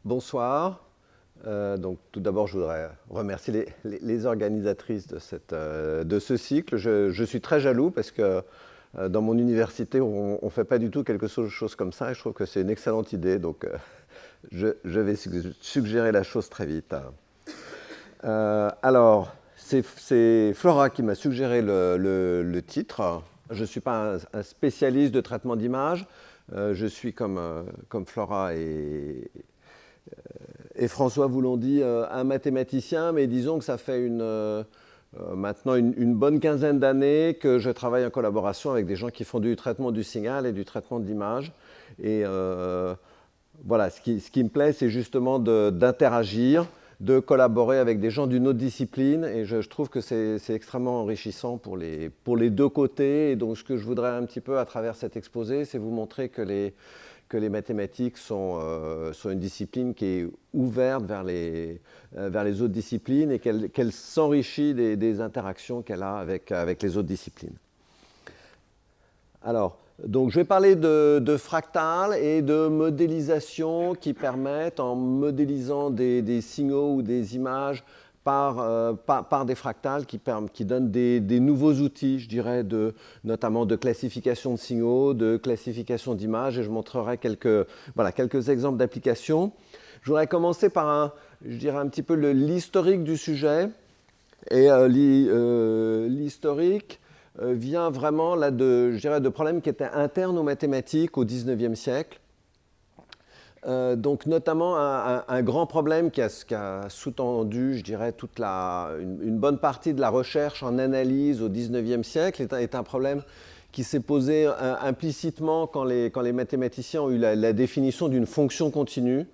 Bonsoir. Donc, tout d'abord, je voudrais remercier les organisatrices de ce cycle. Je suis très jaloux parce que dans mon université, on ne fait pas du tout quelque chose comme ça et je trouve que c'est une excellente idée. Donc, je vais suggérer la chose très vite. Alors, c'est Flora qui m'a suggéré le titre. Je ne suis pas un spécialiste de traitement d'image. Je suis comme Flora et François vous l'ont dit, un mathématicien, mais disons que ça fait maintenant une bonne quinzaine d'années que je travaille en collaboration avec des gens qui font du traitement du signal et du traitement de l'image. Et voilà, ce qui me plaît, c'est justement d'interagir, de collaborer avec des gens d'une autre discipline. Et je trouve que c'est extrêmement enrichissant pour les deux côtés. Et donc, ce que je voudrais un petit peu à travers cet exposé, c'est vous montrer que les mathématiques sont une discipline qui est ouverte vers les autres disciplines et qu'elle s'enrichit des interactions qu'elle a avec les autres disciplines. Alors, donc je vais parler de fractales et de modélisation qui permettent, en modélisant des signaux ou des images par des fractales qui donnent des nouveaux outils, je dirais, notamment de classification de signaux, de classification d'images, et je montrerai quelques exemples d'applications. Je voudrais commencer par je dirais un petit peu l'historique du sujet. Et l'historique vient vraiment là de problèmes qui étaient internes aux mathématiques au XIXe siècle. Donc notamment un grand problème qui a sous-tendu, je dirais, une bonne partie de la recherche en analyse au XIXe siècle est un problème qui s'est posé implicitement quand les mathématiciens ont eu la définition d'une fonction continue.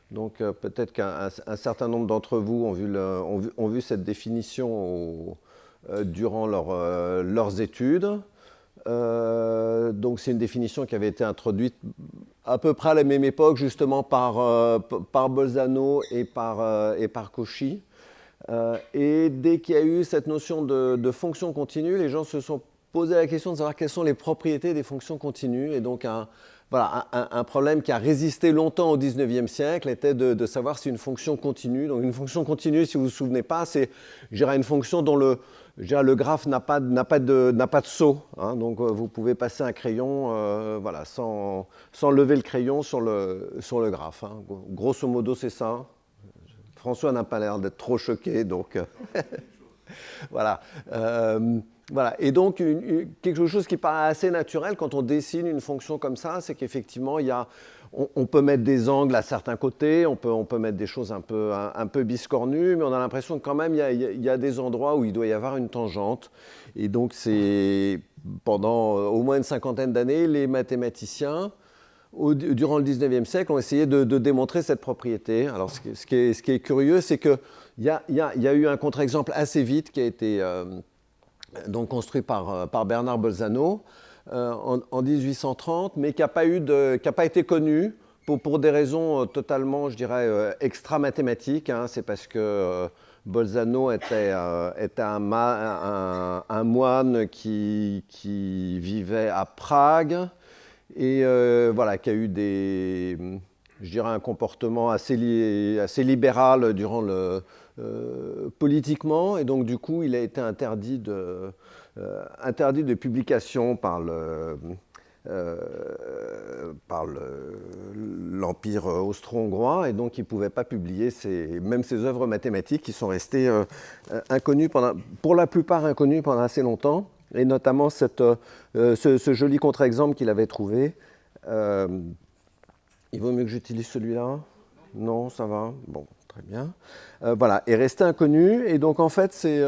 Donc peut-être qu'un certain nombre d'entre vous ont vu cette définition durant leurs études. Donc c'est une définition qui avait été introduite à peu près à la même époque, justement par Bolzano et par Cauchy. Et dès qu'il y a eu cette notion de fonction continue, les gens se sont posé la question de savoir quelles sont les propriétés des fonctions continues. Et donc un problème qui a résisté longtemps au XIXe siècle était de savoir si une fonction continue. Donc une fonction continue, si vous ne vous souvenez pas, c'est une fonction dont le graphe n'a pas de saut. Hein, donc vous pouvez passer un crayon sans lever le crayon sur le graphe. Hein. Grosso modo, c'est ça. François n'a pas l'air d'être trop choqué, donc voilà. Voilà. Et donc, quelque chose qui paraît assez naturel quand on dessine une fonction comme ça, c'est qu'effectivement, on peut mettre des angles à certains côtés, on peut mettre des choses un peu biscornues, mais on a l'impression que quand même, il y a des endroits où il doit y avoir une tangente. Et donc, pendant au moins une cinquantaine d'années, les mathématiciens, durant le 19e siècle, ont essayé de démontrer cette propriété. Alors, ce qui est curieux, c'est qu'il y a eu un contre-exemple assez vite qui a été donc construit par Bernard Bolzano en 1830, mais qui n'a pas été connu pour des raisons totalement, je dirais, extra-mathématiques. Hein. C'est parce que Bolzano était un moine qui vivait à Prague et qui a eu un comportement assez libéral durant politiquement, et donc du coup il a été interdit de publication par l'Empire austro-hongrois, et donc il ne pouvait pas publier même ses œuvres mathématiques qui sont restées inconnues pour la plupart inconnues pendant assez longtemps, et notamment ce joli contre-exemple qu'il avait trouvé. Il vaut mieux que j'utilise celui-là ? Non, ça va. Bon, très bien. Voilà, est resté inconnu. Et donc, en fait, c'est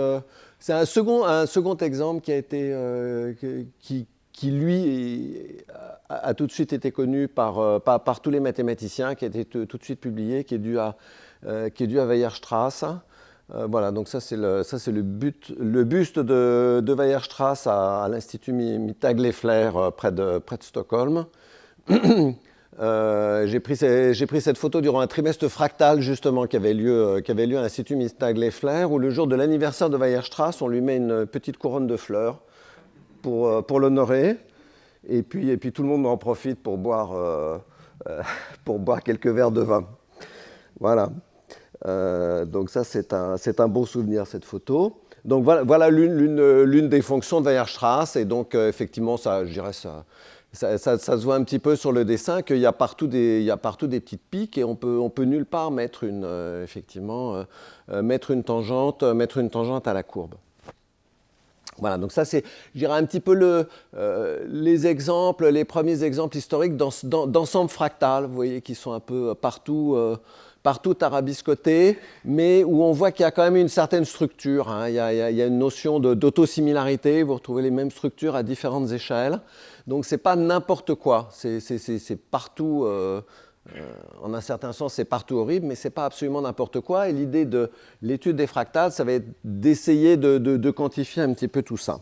un second exemple qui a été, qui lui, a tout de suite été connu par tous les mathématiciens, qui a été tout de suite publié, qui est dû à Weierstrass. Voilà, donc ça c'est le buste de Weierstrass à l'Institut Mittag-Leffler près de Stockholm. J'ai pris cette photo durant un trimestre fractal, justement, qui avait lieu à l'Institut Mittag-Leffler, où le jour de l'anniversaire de Weierstrass, on lui met une petite couronne de fleurs pour l'honorer. Et puis tout le monde en profite pour boire quelques verres de vin. Voilà. Donc ça, c'est un beau souvenir, cette photo. Donc voilà l'une des fonctions de Weierstrass. Et donc, effectivement, ça, je dirais, ça se voit un petit peu sur le dessin qu'il y a partout des petites piques et on peut nulle part mettre mettre une tangente à la courbe. Voilà, donc ça c'est, je dirais, un petit peu les premiers exemples historiques d'ensemble fractal, vous voyez, qui sont un peu partout arabiscotés, mais où on voit qu'il y a quand même une certaine structure. Hein. Il y a une notion d'autosimilarité, vous retrouvez les mêmes structures à différentes échelles. Donc c'est pas n'importe quoi, c'est partout... en un certain sens, c'est partout horrible, mais ce n'est pas absolument n'importe quoi. Et l'idée de l'étude des fractales, ça va être d'essayer de quantifier un petit peu tout ça.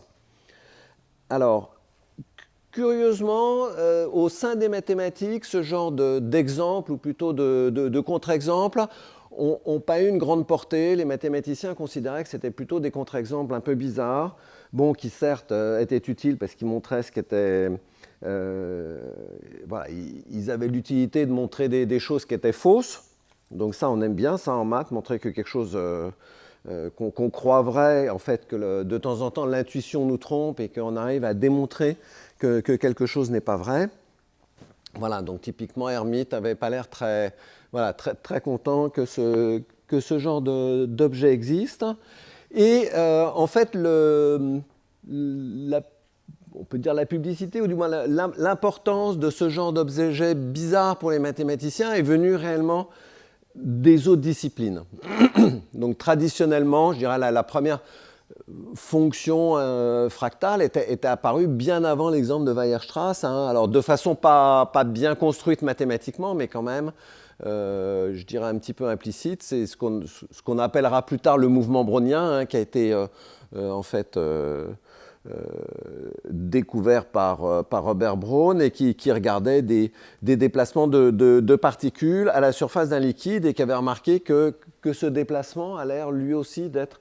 Alors, curieusement, au sein des mathématiques, ce genre d'exemples, ou plutôt de contre-exemples, n'ont pas eu une grande portée. Les mathématiciens considéraient que c'était plutôt des contre-exemples un peu bizarres, bon, qui certes étaient utiles parce qu'ils montraient ce qu'était... voilà, ils avaient l'utilité de montrer des choses qui étaient fausses. Donc ça, on aime bien ça en maths, montrer que quelque chose qu'on croit vrai, en fait, que de temps en temps, l'intuition nous trompe et qu'on arrive à démontrer que quelque chose n'est pas vrai. Voilà, donc typiquement, Hermite n'avait pas l'air très content que ce genre d'objet existe. Et en fait, on peut dire la publicité, ou du moins l'importance de ce genre d'objet bizarre pour les mathématiciens est venue réellement des autres disciplines. Donc traditionnellement, je dirais la première fonction fractale était apparue bien avant l'exemple de Weierstrass, hein. Alors de façon pas bien construite mathématiquement, mais quand même, je dirais un petit peu implicite. C'est ce qu'on appellera plus tard le mouvement brownien, hein, qui a été en fait... découvert par Robert Brown et qui regardait des déplacements de particules à la surface d'un liquide et qui avait remarqué que ce déplacement a l'air lui aussi d'être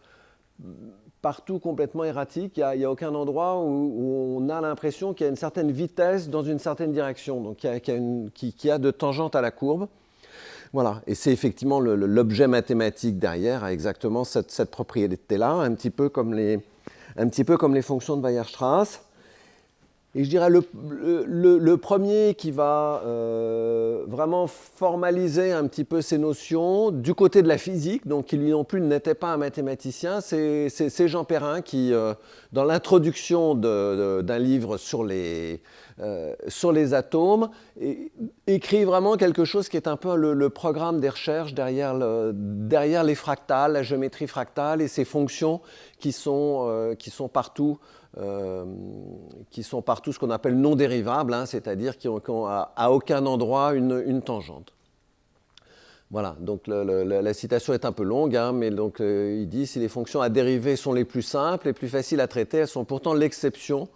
partout complètement erratique. Il n'y a aucun endroit où on a l'impression qu'il y a une certaine vitesse dans une certaine direction, donc qui a de tangente à la courbe. Voilà, et c'est effectivement l'objet mathématique derrière a exactement cette propriété-là, un petit peu comme les fonctions de Weierstrass. Et je dirais le premier qui va vraiment formaliser un petit peu ces notions du côté de la physique, donc qui lui non plus n'était pas un mathématicien, c'est Jean Perrin qui, dans l'introduction d'un livre sur les atomes, écrit vraiment quelque chose qui est un peu le programme des recherches derrière les fractales, la géométrie fractale et ces fonctions qui sont partout ce qu'on appelle non dérivables, hein, c'est-à-dire qui n'ont à aucun endroit une tangente. Voilà, donc la citation est un peu longue, hein, mais donc, il dit « Si les fonctions à dériver sont les plus simples, les plus faciles à traiter, elles sont pourtant l'exception. »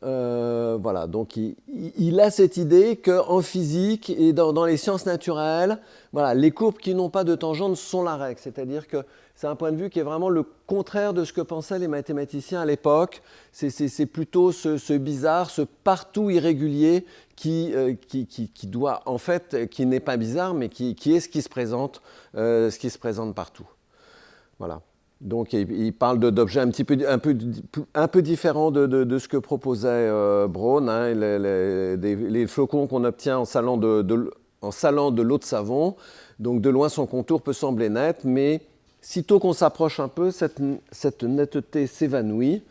Voilà, donc il a cette idée qu'en physique et dans les sciences naturelles, voilà, les courbes qui n'ont pas de tangente sont la règle, c'est-à-dire que c'est un point de vue qui est vraiment le contraire de ce que pensaient les mathématiciens à l'époque. C'est plutôt ce bizarre, ce partout irrégulier qui doit, en fait, qui n'est pas bizarre, mais qui est ce qui se présente partout. Voilà. Donc il parle d'objets un peu différents de ce que proposait Brown, hein, les flocons qu'on obtient en salant de l'eau de savon. Donc de loin son contour peut sembler net, mais sitôt qu'on s'approche un peu, cette netteté s'évanouit.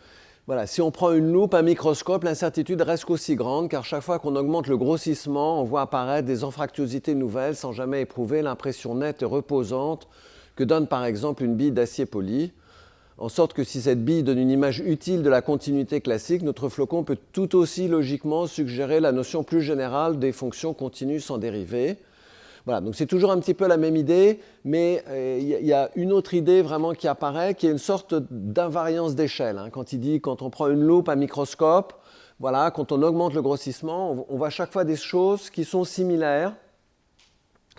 Voilà, si on prend une loupe, un microscope, l'incertitude reste aussi grande, car chaque fois qu'on augmente le grossissement, on voit apparaître des anfractuosités nouvelles sans jamais éprouver l'impression nette et reposante que donne par exemple une bille d'acier poli, en sorte que si cette bille donne une image utile de la continuité classique, notre flocon peut tout aussi logiquement suggérer la notion plus générale des fonctions continues sans dérivées. Voilà, donc c'est toujours un petit peu la même idée, mais il y a une autre idée vraiment qui apparaît, qui est une sorte d'invariance d'échelle. Hein. Quand on prend une loupe, un microscope, voilà, quand on augmente le grossissement, on voit à chaque fois des choses qui sont similaires,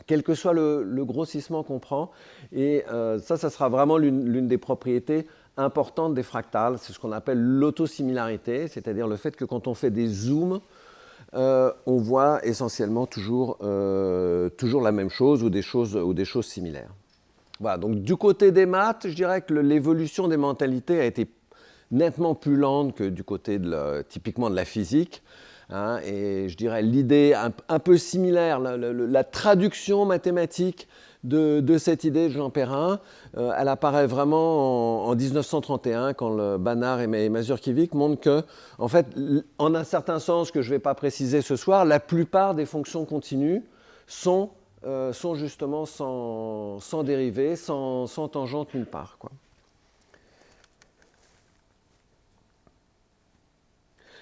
quel que soit le grossissement qu'on prend. Et ça sera vraiment l'une des propriétés importantes des fractales. C'est ce qu'on appelle l'autosimilarité, c'est-à-dire le fait que quand on fait des zooms, on voit essentiellement toujours la même chose ou des choses similaires. Voilà, donc du côté des maths, je dirais que l'évolution des mentalités a été nettement plus lente que du côté typiquement de la physique. Hein, et je dirais l'idée un peu similaire, la traduction mathématique de cette idée de Jean Perrin, elle apparaît vraiment en 1931 quand le Banach et Mazurkiewicz montrent que, en fait, en un certain sens que je ne vais pas préciser ce soir, la plupart des fonctions continues sont justement sans dérivée, sans tangente nulle part, quoi.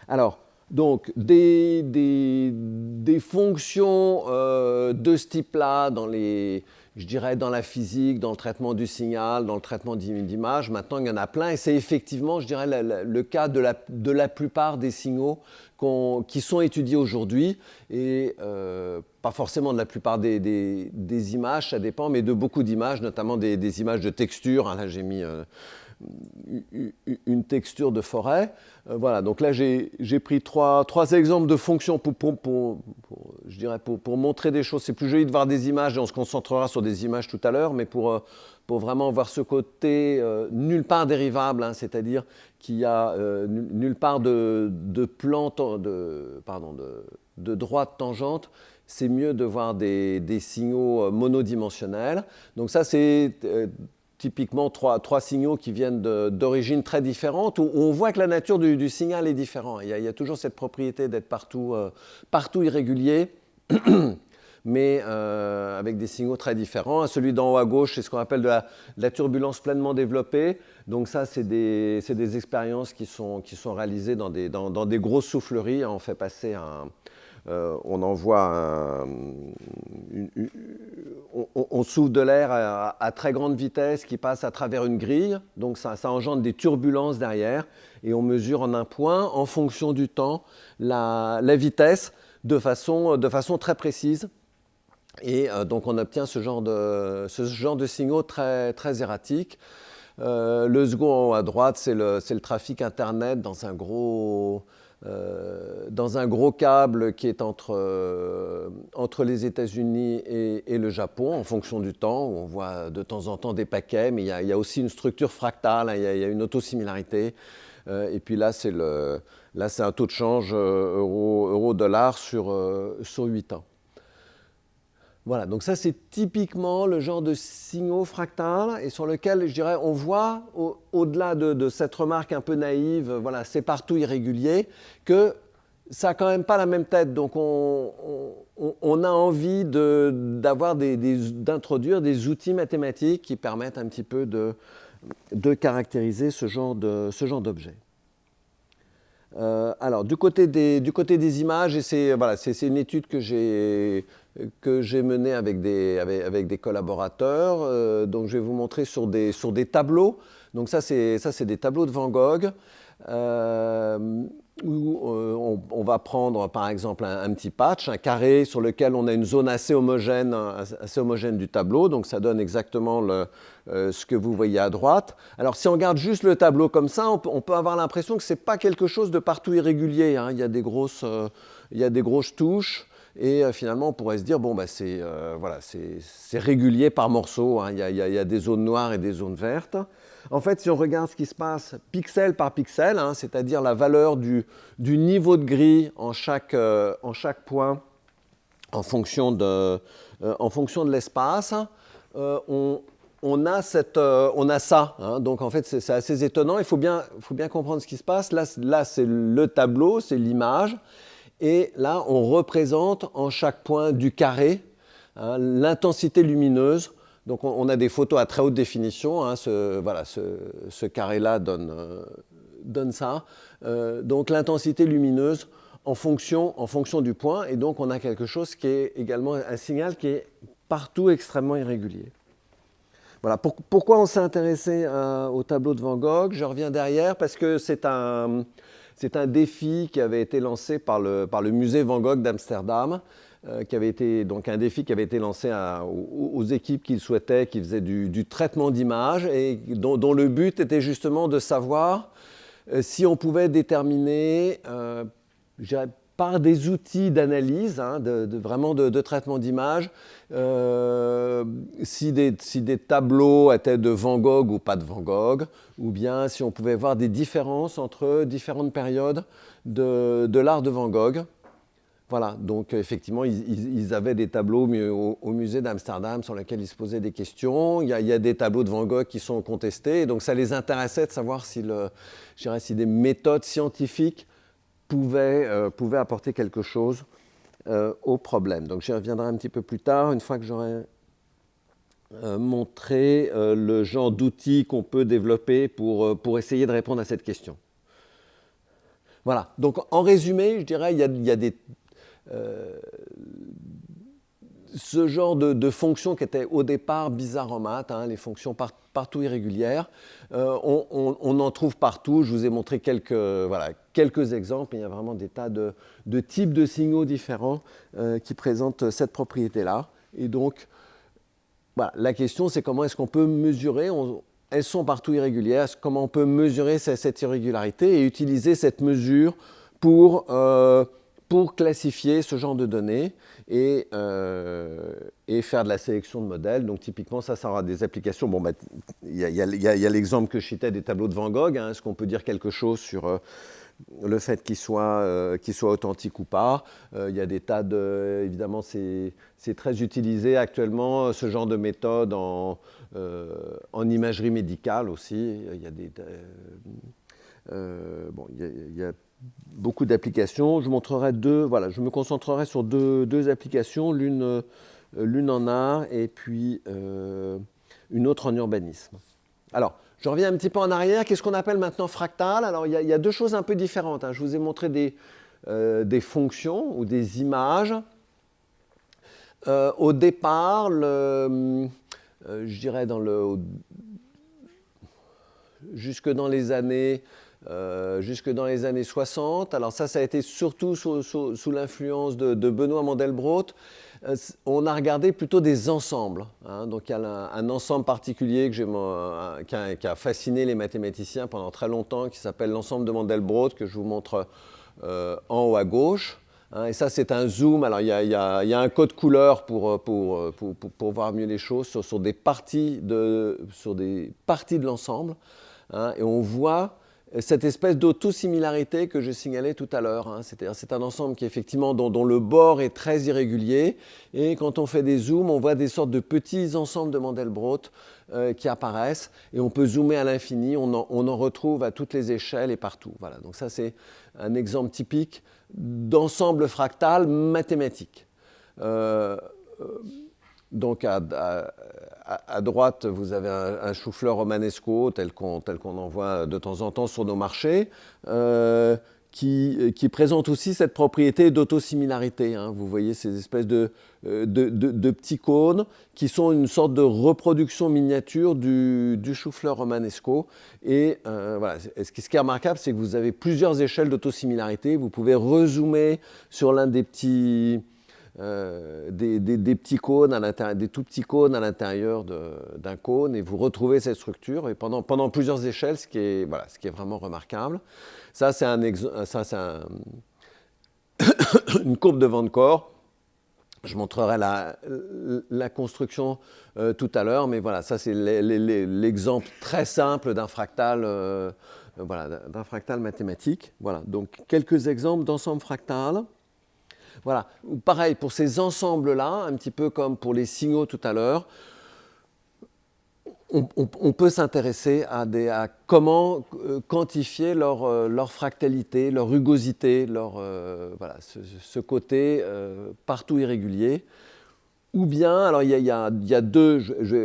Alors, donc, des fonctions de ce type-là je dirais dans la physique, dans le traitement du signal, dans le traitement d'image, maintenant il y en a plein, et c'est effectivement, je dirais, le cas de la plupart des signaux qui sont étudiés aujourd'hui, et pas forcément de la plupart des images, ça dépend, mais de beaucoup d'images, notamment des images de texture. Hein, là, j'ai mis une texture de forêt. Voilà, donc là, j'ai pris trois exemples de fonctions je dirais pour montrer des choses. C'est plus joli de voir des images, et on se concentrera sur des images tout à l'heure, mais pour vraiment voir ce côté nulle part dérivable, hein, c'est-à-dire qu'il y a nulle part de droite tangente, c'est mieux de voir des signaux monodimensionnels. Donc ça, c'est typiquement trois signaux qui viennent d'origines très différentes, où on voit que la nature du signal est différente. Il y a toujours cette propriété d'être partout irrégulier, mais avec des signaux très différents. Celui d'en haut à gauche, c'est ce qu'on appelle de la turbulence pleinement développée. Donc ça, c'est des expériences qui sont réalisées dans des grosses souffleries. On fait passer on envoie on souffle de l'air à très grande vitesse qui passe à travers une grille, donc ça engendre des turbulences derrière, et on mesure en un point, en fonction du temps, la vitesse de façon très précise. Et donc on obtient ce genre de signaux très, très erratiques. Le second en haut à droite, c'est le trafic Internet dans un gros câble qui est entre les États-Unis et le Japon, en fonction du temps, où on voit de temps en temps des paquets, mais il y a aussi une structure fractale, hein, il y a une autosimilarité. Et puis là, c'est un taux de change euro-dollar sur 8 ans. Voilà, donc ça c'est typiquement le genre de signaux fractales, et sur lequel, je dirais, on voit, au-delà de cette remarque un peu naïve, voilà, c'est partout irrégulier, que ça n'a quand même pas la même tête. Donc on a envie d'introduire des outils mathématiques qui permettent un petit peu de caractériser ce genre d'objet. Alors, du côté des images, et c'est une étude que j'ai menée avec des collaborateurs. Donc, je vais vous montrer sur des tableaux. Donc, ça, c'est des tableaux de Van Gogh. Où on va prendre, par exemple, un petit patch, un carré sur lequel on a une zone assez homogène du tableau. Donc, ça donne exactement ce que vous voyez à droite. Alors, si on regarde juste le tableau comme ça, on peut avoir l'impression que ce n'est pas quelque chose de partout irrégulier. Hein. Il y a des grosses touches. Et finalement, on pourrait se dire, bon, bah, c'est régulier par morceaux. Hein. Il y a des zones noires et des zones vertes. En fait, si on regarde ce qui se passe pixel par pixel, hein, c'est-à-dire la valeur du niveau de gris en chaque point en fonction de l'espace, on a ça. Hein. Donc en fait, c'est assez étonnant. Il faut bien comprendre ce qui se passe. Là c'est le tableau, c'est l'image. Et là, on représente en chaque point du carré, hein, l'intensité lumineuse. Donc on a des photos à très haute définition, hein, ce carré-là donne ça. Donc l'intensité lumineuse en fonction du point, et donc on a quelque chose qui est également un signal qui est partout extrêmement irrégulier. Voilà, pourquoi on s'est intéressé au tableau de Van Gogh? Je reviens derrière parce que c'est un défi qui avait été lancé par le musée Van Gogh d'Amsterdam, qui avait été donc un défi qui avait été lancé aux équipes qui faisaient du traitement d'images, et dont le but était justement de savoir si on pouvait déterminer, je dirais, par des outils d'analyse, hein, vraiment de traitement d'image, si des tableaux étaient de Van Gogh ou pas de Van Gogh, ou bien si on pouvait voir des différences entre différentes périodes de l'art de Van Gogh. Voilà, donc effectivement, ils avaient des tableaux au musée d'Amsterdam sur lesquels ils se posaient des questions. Il y a des tableaux de Van Gogh qui sont contestés, et donc ça les intéressait de savoir si des méthodes scientifiques pouvaient apporter quelque chose au problème. Donc j'y reviendrai un petit peu plus tard, une fois que j'aurai montré le genre d'outils qu'on peut développer pour essayer de répondre à cette question. Voilà, donc en résumé, je dirais, il y a des... ce genre de fonctions qui étaient au départ bizarres en maths, hein, les fonctions partout irrégulières, on en trouve partout. Je vous ai montré quelques exemples. Il y a vraiment des tas de types de signaux différents qui présentent cette propriété-là. Et donc, voilà, la question, c'est comment est-ce qu'on peut mesurer, elles sont partout irrégulières, comment on peut mesurer cette irrégularité et utiliser cette mesure pour classifier ce genre de données et faire de la sélection de modèles. Donc typiquement, ça aura des applications. Bon, il y a l'exemple que je citais des tableaux de Van Gogh. Hein. Est-ce qu'on peut dire quelque chose sur le fait qu'il soit authentique ou pas? Il y a des tas de... Évidemment, c'est très utilisé actuellement, ce genre de méthode en imagerie médicale aussi. Il y a des... il y a beaucoup d'applications. Je montrerai je me concentrerai sur deux applications, l'une en art et puis une autre en urbanisme. Alors, je reviens un petit peu en arrière. Qu'est-ce qu'on appelle maintenant fractal? Alors, il y a deux choses un peu différentes. Hein. Je vous ai montré des fonctions ou des images. Au départ, je dirais jusque dans les années 60. Alors ça a été surtout sous l'influence de Benoît Mandelbrot. On a regardé plutôt des ensembles. Hein. Donc il y a un ensemble particulier qui a fasciné les mathématiciens pendant très longtemps, qui s'appelle l'ensemble de Mandelbrot, que je vous montre en haut à gauche. Hein. Et ça, c'est un zoom. Alors il y a un code couleur pour voir mieux les choses sur des parties de l'ensemble. Hein. Et on voit cette espèce d'autosimilarité que je signalais tout à l'heure. Hein. C'est-à-dire c'est un ensemble qui effectivement dont le bord est très irrégulier, et quand on fait des zooms, on voit des sortes de petits ensembles de Mandelbrot qui apparaissent, et on peut zoomer à l'infini, on en retrouve à toutes les échelles et partout. Voilà. Donc ça, c'est un exemple typique d'ensemble fractal mathématique. Donc à droite, vous avez un chou-fleur romanesco tel qu'on en voit de temps en temps sur nos marchés, qui présente aussi cette propriété d'autosimilarité. Hein. Vous voyez ces espèces de petits cônes qui sont une sorte de reproduction miniature du chou-fleur romanesco. Et voilà. Ce qui est remarquable, c'est que vous avez plusieurs échelles d'autosimilarité. Vous pouvez rezoomer sur l'un des petits... des petits cônes à l'intérieur, des tout petits cônes à l'intérieur d'un cône, et vous retrouvez cette structure et pendant plusieurs échelles, ce qui est vraiment remarquable. Ça, c'est une courbe de Van Core. Je montrerai la construction tout à l'heure, mais voilà, ça c'est l'exemple très simple d'un fractal, d'un fractal mathématique. Voilà, donc quelques exemples d'ensemble fractal. Voilà. Pareil, pour ces ensembles-là, un petit peu comme pour les signaux tout à l'heure, on peut s'intéresser à comment quantifier leur fractalité, leur rugosité, ce côté partout irrégulier. Ou bien, alors il y a deux,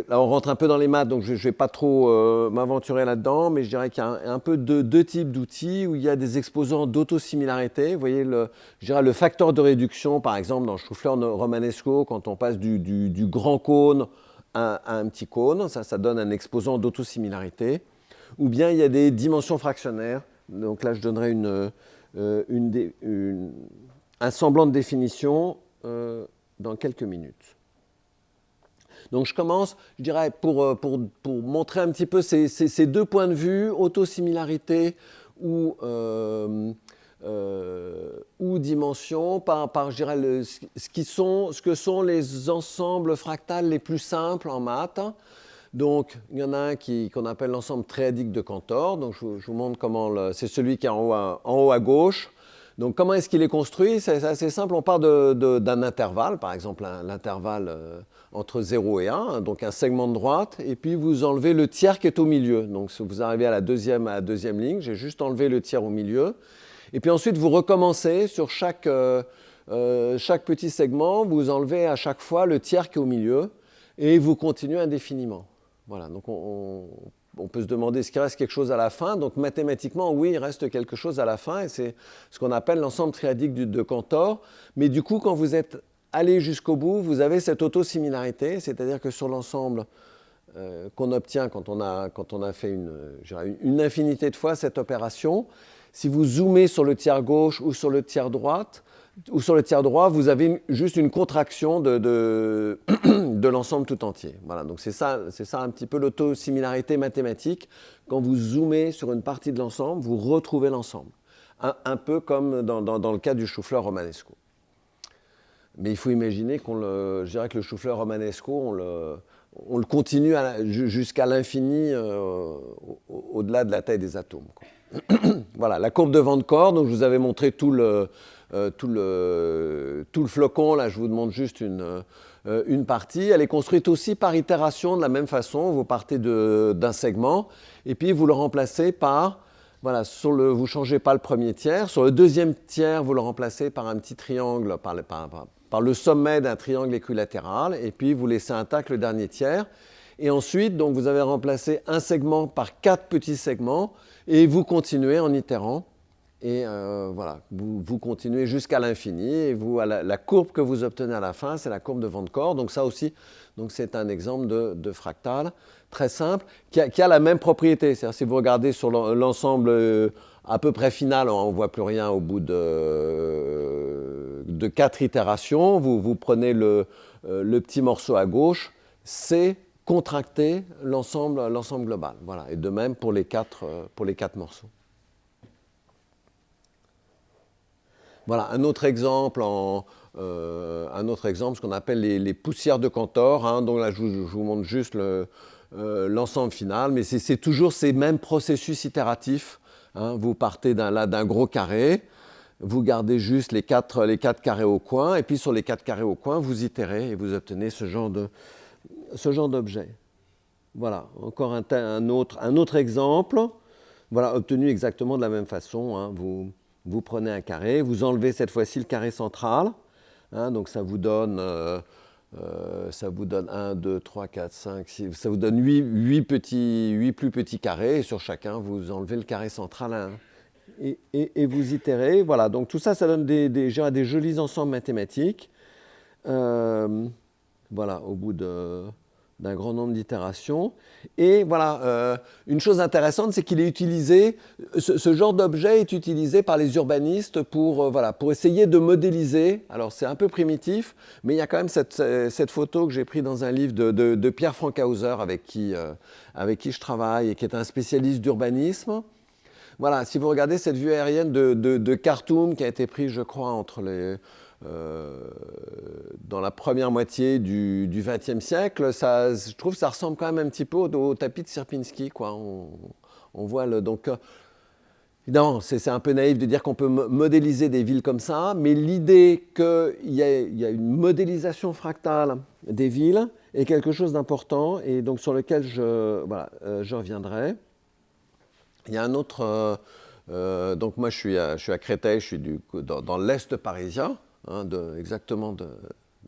là on rentre un peu dans les maths, donc je ne vais pas trop m'aventurer là-dedans, mais je dirais qu'il y a un peu deux types d'outils où il y a des exposants d'autosimilarité. Vous voyez, je dirais le facteur de réduction, par exemple, dans le chou-fleur romanesco, quand on passe du grand cône à un petit cône, ça donne un exposant d'autosimilarité. Ou bien il y a des dimensions fractionnaires. Donc là, je donnerai un semblant de définition dans quelques minutes. Donc je commence, je dirais, pour montrer un petit peu ces deux points de vue, autosimilarité ou dimension, je dirais, ce que sont les ensembles fractales les plus simples en maths. Donc, il y en a un qu'on appelle l'ensemble triadique de Cantor. Donc, je vous montre comment, c'est celui qui est en haut à gauche. Donc, comment est-ce qu'il est construit? C'est assez simple. On part d'un intervalle, par exemple, l'intervalle entre 0 et 1, donc un segment de droite, et puis vous enlevez le tiers qui est au milieu. Donc, si vous arrivez à la deuxième ligne, j'ai juste enlevé le tiers au milieu. Et puis ensuite, vous recommencez sur chaque petit segment, vous enlevez à chaque fois le tiers qui est au milieu, et vous continuez indéfiniment. Voilà, donc on peut se demander est-ce qu'il reste quelque chose à la fin. Donc mathématiquement, oui, il reste quelque chose à la fin, et c'est ce qu'on appelle l'ensemble triadique de Cantor. Mais du coup, quand vous êtes allé jusqu'au bout, vous avez cette autosimilarité, c'est-à-dire que sur l'ensemble qu'on obtient quand on a fait une infinité de fois cette opération, si vous zoomez sur le tiers gauche ou sur le tiers droite, ou sur le tiers droit, vous avez juste une contraction de l'ensemble tout entier. Voilà, donc c'est ça un petit peu l'autosimilarité mathématique. Quand vous zoomez sur une partie de l'ensemble, vous retrouvez l'ensemble. Un peu comme dans le cas du chou-fleur romanesco. Mais il faut imaginer je dirais que le chou-fleur romanesco, on le continue jusqu'à l'infini, au-delà de la taille des atomes, quoi. Voilà, la courbe de Van Core, donc je vous avais montré tout le flocon, là je vous montre juste une partie. Elle est construite aussi par itération de la même façon. Vous partez d'un segment et puis vous le remplacez par, voilà, vous ne changez pas le premier tiers. Sur le deuxième tiers, vous le remplacez par un petit triangle, par le sommet d'un triangle équilatéral, et puis vous laissez intact le dernier tiers. Et ensuite, donc, vous avez remplacé un segment par 4 petits segments, et vous continuez en itérant. Et voilà, vous continuez jusqu'à l'infini. Et la courbe que vous obtenez à la fin, c'est la courbe de Van Core. Donc ça aussi, c'est un exemple de fractal très simple qui a la même propriété. C'est-à-dire, si vous regardez sur l'ensemble à peu près final, on ne voit plus rien au bout de 4 itérations. Vous prenez le petit morceau à gauche, c'est contracter l'ensemble global. Voilà. Et de même pour les 4 morceaux. Voilà, un autre exemple, ce qu'on appelle les poussières de Cantor. Hein, donc là, je vous montre juste l'ensemble final, mais c'est toujours ces mêmes processus itératifs. Hein, vous partez d'un gros carré, vous gardez juste les 4 carrés au coin, et puis sur les 4 carrés au coin, vous itérez et vous obtenez ce genre d'objet. Voilà, encore un autre exemple, voilà, obtenu exactement de la même façon. Hein, vous prenez un carré, vous enlevez cette fois-ci le carré central, hein, donc ça vous donne 1, 2, 3, 4, 5, 6, ça vous donne 8 plus petits carrés, et sur chacun, vous enlevez le carré central, hein, et vous itérez. Voilà, donc tout ça, ça donne des jolis ensembles mathématiques. Voilà, au bout d'un grand nombre d'itérations. Et voilà, une chose intéressante, c'est qu'il est utilisé, ce genre d'objet est utilisé par les urbanistes pour essayer de modéliser. Alors c'est un peu primitif, mais il y a quand même cette photo que j'ai prise dans un livre de Pierre Frankhauser avec qui je travaille et qui est un spécialiste d'urbanisme. Voilà, si vous regardez cette vue aérienne de Khartoum qui a été prise, je crois, dans la première moitié du XXe siècle, je trouve que ça ressemble quand même un petit peu au tapis de Sierpinski, quoi. On voit donc, évidemment, c'est un peu naïf de dire qu'on peut modéliser des villes comme ça, mais l'idée qu'il y a une modélisation fractale des villes est quelque chose d'important et donc sur lequel je reviendrai. Il y a un autre. Donc moi, je suis à Créteil, je suis dans l'est parisien. Hein, exactement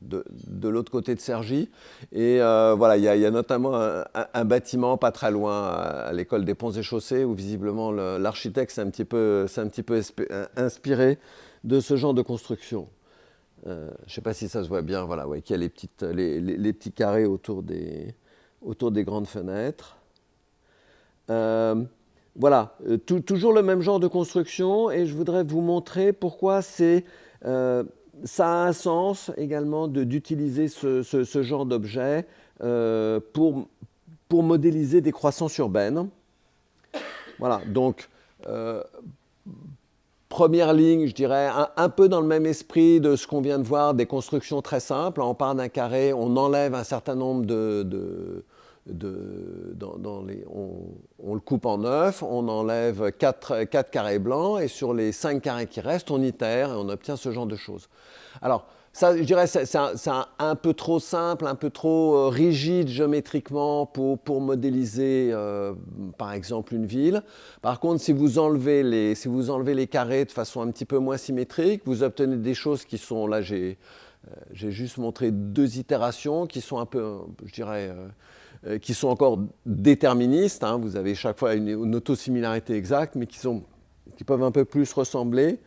de l'autre côté de Cergy. Et voilà, il y a notamment un bâtiment pas très loin à l'école des Ponts et Chaussées où visiblement l'architecte s'est un petit peu inspiré de ce genre de construction. Je ne sais pas si ça se voit bien, voilà, ouais, qu'il y a les petits carrés autour des grandes fenêtres. Voilà, toujours le même genre de construction et je voudrais vous montrer pourquoi ça a un sens également d'utiliser ce genre d'objet pour modéliser des croissances urbaines. Voilà, donc première ligne, je dirais, un peu dans le même esprit de ce qu'on vient de voir, des constructions très simples. On part d'un carré, on enlève un certain nombre on le coupe en 9, on enlève 4 carrés blancs, et sur les 5 carrés qui restent, on itère et on obtient ce genre de choses. Alors, ça, je dirais, c'est un peu trop simple, un peu trop rigide géométriquement pour modéliser, par exemple, une ville. Par contre, si vous enlevez les carrés de façon un petit peu moins symétrique, vous obtenez des choses qui sont, là, j'ai juste montré 2 itérations qui sont un peu, je dirais, qui sont encore déterministes. Hein. Vous avez chaque fois une autosimilarité exacte, mais qui peuvent un peu plus ressembler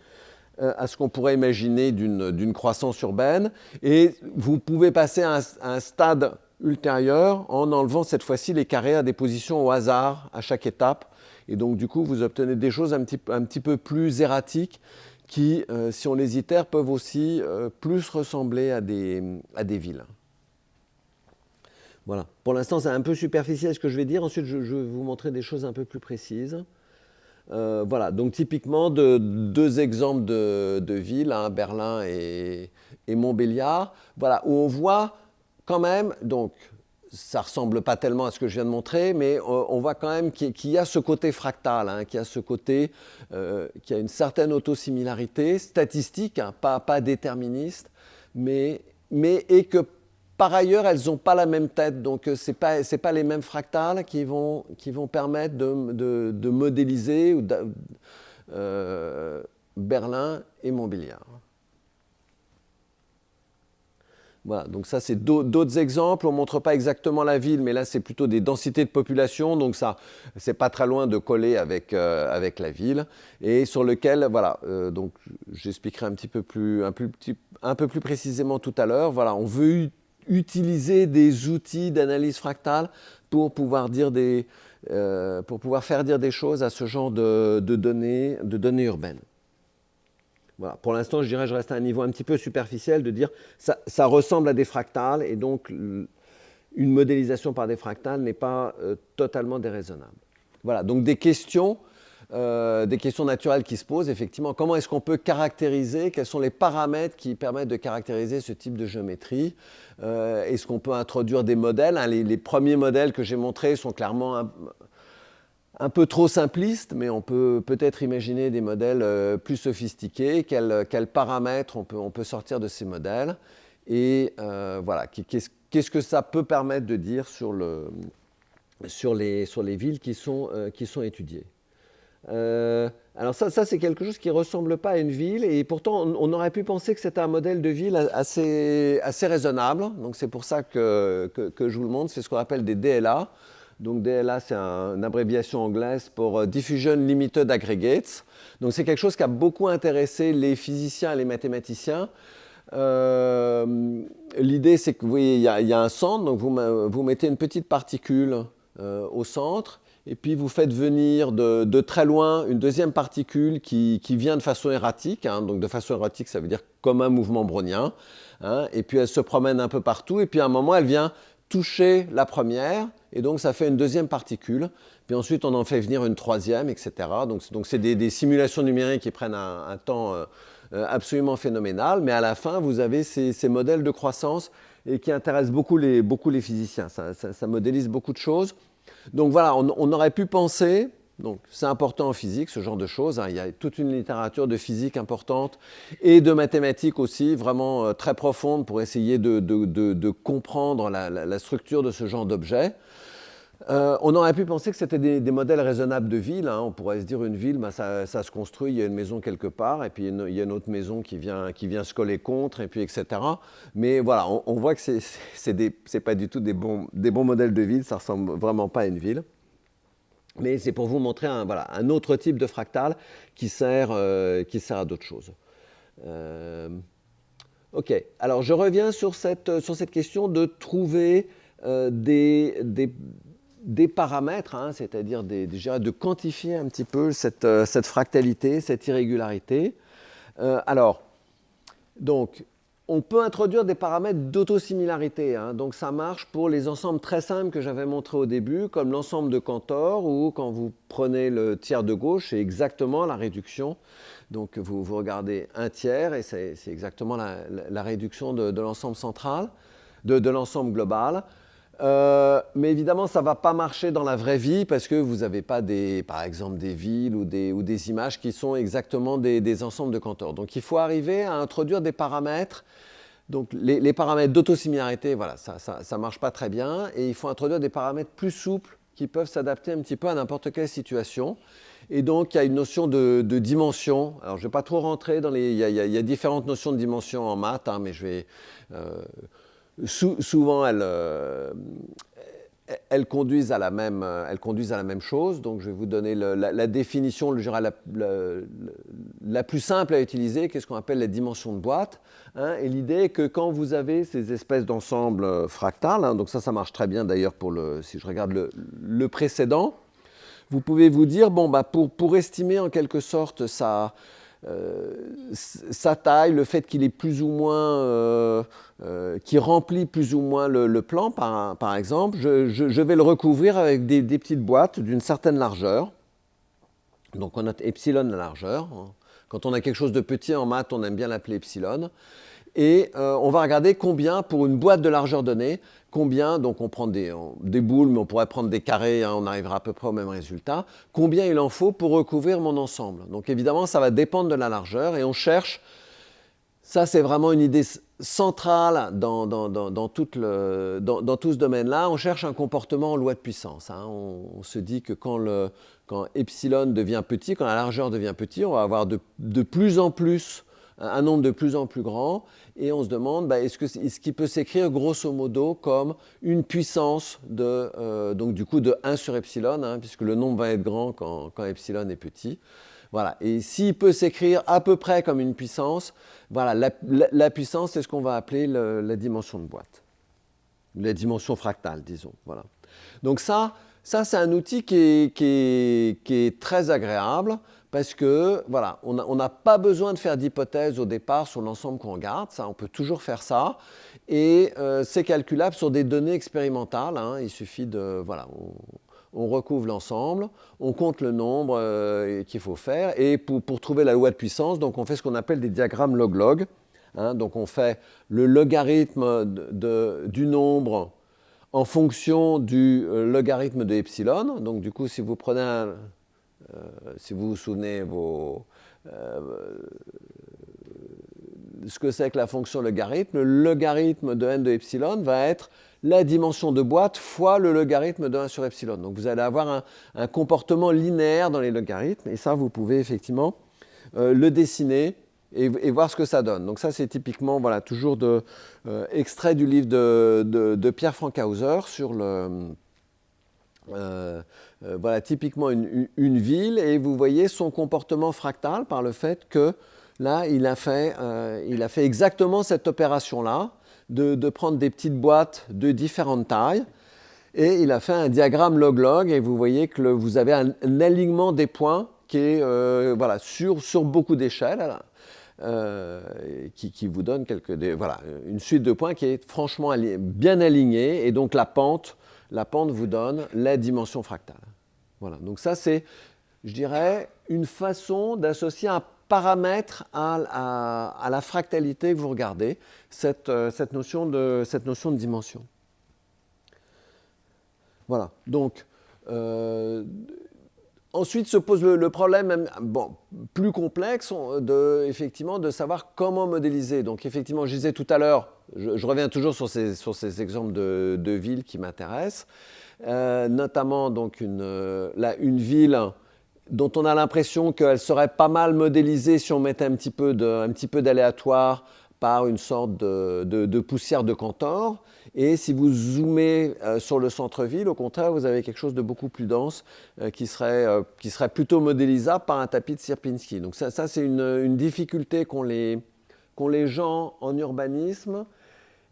à ce qu'on pourrait imaginer d'une croissance urbaine. Et vous pouvez passer à un stade ultérieur en enlevant cette fois-ci les carrés à des positions au hasard à chaque étape. Et donc, du coup, vous obtenez des choses un petit peu plus erratiques qui, si on les itère, peuvent aussi plus ressembler à des villes. Voilà. Pour l'instant, c'est un peu superficiel ce que je vais dire. Ensuite, je vais vous montrer des choses un peu plus précises. Voilà, donc typiquement 2 exemples de villes, hein, Berlin et Montbéliard, voilà, où on voit quand même, donc ça ne ressemble pas tellement à ce que je viens de montrer, mais on voit quand même qu'il y a ce côté fractal, hein, qu'il y a ce côté, qu'il y a une certaine autosimilarité statistique, hein, pas déterministe, et que par ailleurs, elles n'ont pas la même tête, donc ce n'est pas les mêmes fractales qui vont permettre de modéliser Berlin et Montbéliard. Voilà, donc ça c'est d'autres exemples. On ne montre pas exactement la ville, mais là c'est plutôt des densités de population, donc ça c'est pas très loin de coller avec la ville, et sur lequel, voilà, donc j'expliquerai un peu plus précisément tout à l'heure. Voilà, on veut utiliser des outils d'analyse fractale pour pouvoir faire dire des choses à ce genre de données urbaines. Voilà. Pour l'instant, je dirais je reste à un niveau un petit peu superficiel de dire ça ressemble à des fractales, et donc une modélisation par des fractales n'est pas totalement déraisonnable. Voilà, donc des questions naturelles qui se posent, effectivement. Comment est-ce qu'on peut caractériser, quels sont les paramètres qui permettent de caractériser ce type de géométrie? Est-ce qu'on peut introduire des modèles, hein? Les premiers modèles que j'ai montrés sont clairement un peu trop simplistes, mais on peut peut-être imaginer des modèles plus sophistiqués. Quels paramètres on peut sortir de ces modèles? Et voilà, qu'est-ce que ça peut permettre de dire sur les villes qui sont étudiées? Alors ça c'est quelque chose qui ne ressemble pas à une ville, et pourtant on aurait pu penser que c'était un modèle de ville assez raisonnable. Donc c'est pour ça que je vous le montre. C'est ce qu'on appelle des DLA. Donc DLA, c'est une abréviation anglaise pour Diffusion Limited Aggregates. Donc c'est quelque chose qui a beaucoup intéressé les physiciens et les mathématiciens. L'idée, c'est que vous voyez, il y a un centre, donc vous mettez une petite particule au centre, et puis vous faites venir de très loin une deuxième particule qui vient de façon erratique. Hein, donc de façon erratique, ça veut dire comme un mouvement brownien. Hein, et puis elle se promène un peu partout, et puis à un moment, elle vient toucher la première, et donc ça fait une deuxième particule. Puis ensuite, on en fait venir une troisième, etc. Donc c'est des simulations numériques qui prennent un temps absolument phénoménal, mais à la fin, vous avez ces modèles de croissance et qui intéressent beaucoup les physiciens. Ça modélise beaucoup de choses. Donc voilà, on aurait pu penser, donc c'est important en physique, ce genre de choses, hein, il y a toute une littérature de physique importante et de mathématiques aussi, vraiment très profonde pour essayer de comprendre la structure de ce genre d'objet. On aurait pu penser que c'était des modèles raisonnables de ville. Hein. On pourrait se dire une ville, ben ça se construit, il y a une maison quelque part, et puis il y a une autre maison qui vient se coller contre, et puis etc. Mais voilà, on voit que c'est pas du tout des bons modèles de ville, ça ressemble vraiment pas à une ville. Mais c'est pour vous montrer un autre type de fractal qui sert à d'autres choses. Ok, alors je reviens sur cette question de trouver des paramètres, hein, c'est-à-dire de quantifier un petit peu cette fractalité, cette irrégularité. Donc, on peut introduire des paramètres d'autosimilarité. Hein, donc, ça marche pour les ensembles très simples que j'avais montrés au début, comme l'ensemble de Cantor, où quand vous prenez le tiers de gauche, c'est exactement la réduction Donc vous regardez un tiers et c'est exactement la réduction de l'ensemble central, de l'ensemble global. Mais évidemment, ça ne va pas marcher dans la vraie vie parce que vous n'avez pas, par exemple, des villes ou des images qui sont exactement des ensembles de Cantor. Donc il faut arriver à introduire des paramètres. Donc les paramètres d'autosimilarité, voilà, ça ne marche pas très bien. Et il faut introduire des paramètres plus souples qui peuvent s'adapter un petit peu à n'importe quelle situation. Et donc, il y a une notion de dimension. Alors, je ne vais pas trop rentrer dans les... Il y a différentes notions de dimension en maths, hein, mais je vais... souvent, elles conduisent à la même chose. Donc, je vais vous donner la définition, je dirais, la plus simple à utiliser, qu'est-ce qu'on appelle la dimension de boîte. Hein, et l'idée est que quand vous avez ces espèces d'ensembles fractales, hein, donc ça marche très bien d'ailleurs si je regarde le précédent, vous pouvez vous dire, bon, bah, pour estimer en quelque sorte sa taille, le fait qu'il est plus ou moins, qui remplit plus ou moins le plan, par exemple, je vais le recouvrir avec des petites boîtes d'une certaine largeur. Donc on a epsilon la largeur. Quand on a quelque chose de petit en maths, on aime bien l'appeler epsilon. Et on va regarder combien, pour une boîte de largeur donnée, combien, donc on prend des boules, mais on pourrait prendre des carrés, hein, on arrivera à peu près au même résultat, combien il en faut pour recouvrir mon ensemble. Donc évidemment, ça va dépendre de la largeur, et on cherche, ça c'est vraiment une idée centrale dans tout ce domaine-là, on cherche un comportement en loi de puissance. Hein. On se dit que quand epsilon devient petit, quand la largeur devient petite, on va avoir de plus en plus un nombre de plus en plus grand, et on se demande, bah, est-ce qu'il peut s'écrire grosso modo comme une puissance donc du coup de 1 sur epsilon, hein, puisque le nombre va être grand quand epsilon est petit. Voilà. Et s'il peut s'écrire à peu près comme une puissance, voilà, la puissance, c'est ce qu'on va appeler la dimension de boîte. La dimension fractale, disons. Voilà. Donc ça c'est un outil qui est très agréable, parce que, voilà, on n'a pas besoin de faire d'hypothèse au départ sur l'ensemble qu'on regarde, ça, on peut toujours faire ça, et c'est calculable sur des données expérimentales, hein, il suffit de, voilà, on recouvre l'ensemble, on compte le nombre qu'il faut faire, et pour trouver la loi de puissance, donc on fait ce qu'on appelle des diagrammes log-log, hein, donc on fait le logarithme du nombre en fonction du logarithme de epsilon, donc du coup, si vous prenez si vous vous souvenez ce que c'est que la fonction logarithme, le logarithme de n de epsilon va être la dimension de boîte fois le logarithme de 1 sur epsilon. Donc vous allez avoir un comportement linéaire dans les logarithmes, et ça, vous pouvez effectivement le dessiner et voir ce que ça donne. Donc ça, c'est typiquement, voilà, toujours extrait du livre de Pierre Frankhauser sur voilà, typiquement une ville, et vous voyez son comportement fractal par le fait que là, il a fait exactement cette opération-là, de prendre des petites boîtes de différentes tailles, et il a fait un diagramme log-log, et vous voyez que vous avez un alignement des points qui est voilà, sur beaucoup d'échelles, qui vous donne voilà, une suite de points qui est franchement bien alignée, et donc la pente vous donne la dimension fractale. Voilà, donc ça c'est, je dirais, une façon d'associer un paramètre à la fractalité que vous regardez, cette notion de dimension. Voilà, donc ensuite se pose le problème plus complexe effectivement, de savoir comment modéliser. Donc effectivement, je disais tout à l'heure, je reviens toujours sur ces exemples de villes qui m'intéressent, notamment donc une ville dont on a l'impression qu'elle serait pas mal modélisée si on mettait un petit peu d'aléatoire par une sorte de poussière de Cantor. Et si vous zoomez sur le centre-ville, au contraire, vous avez quelque chose de beaucoup plus dense qui serait plutôt modélisable par un tapis de Sierpinski. Donc ça c'est une difficulté qu'ont les gens en urbanisme,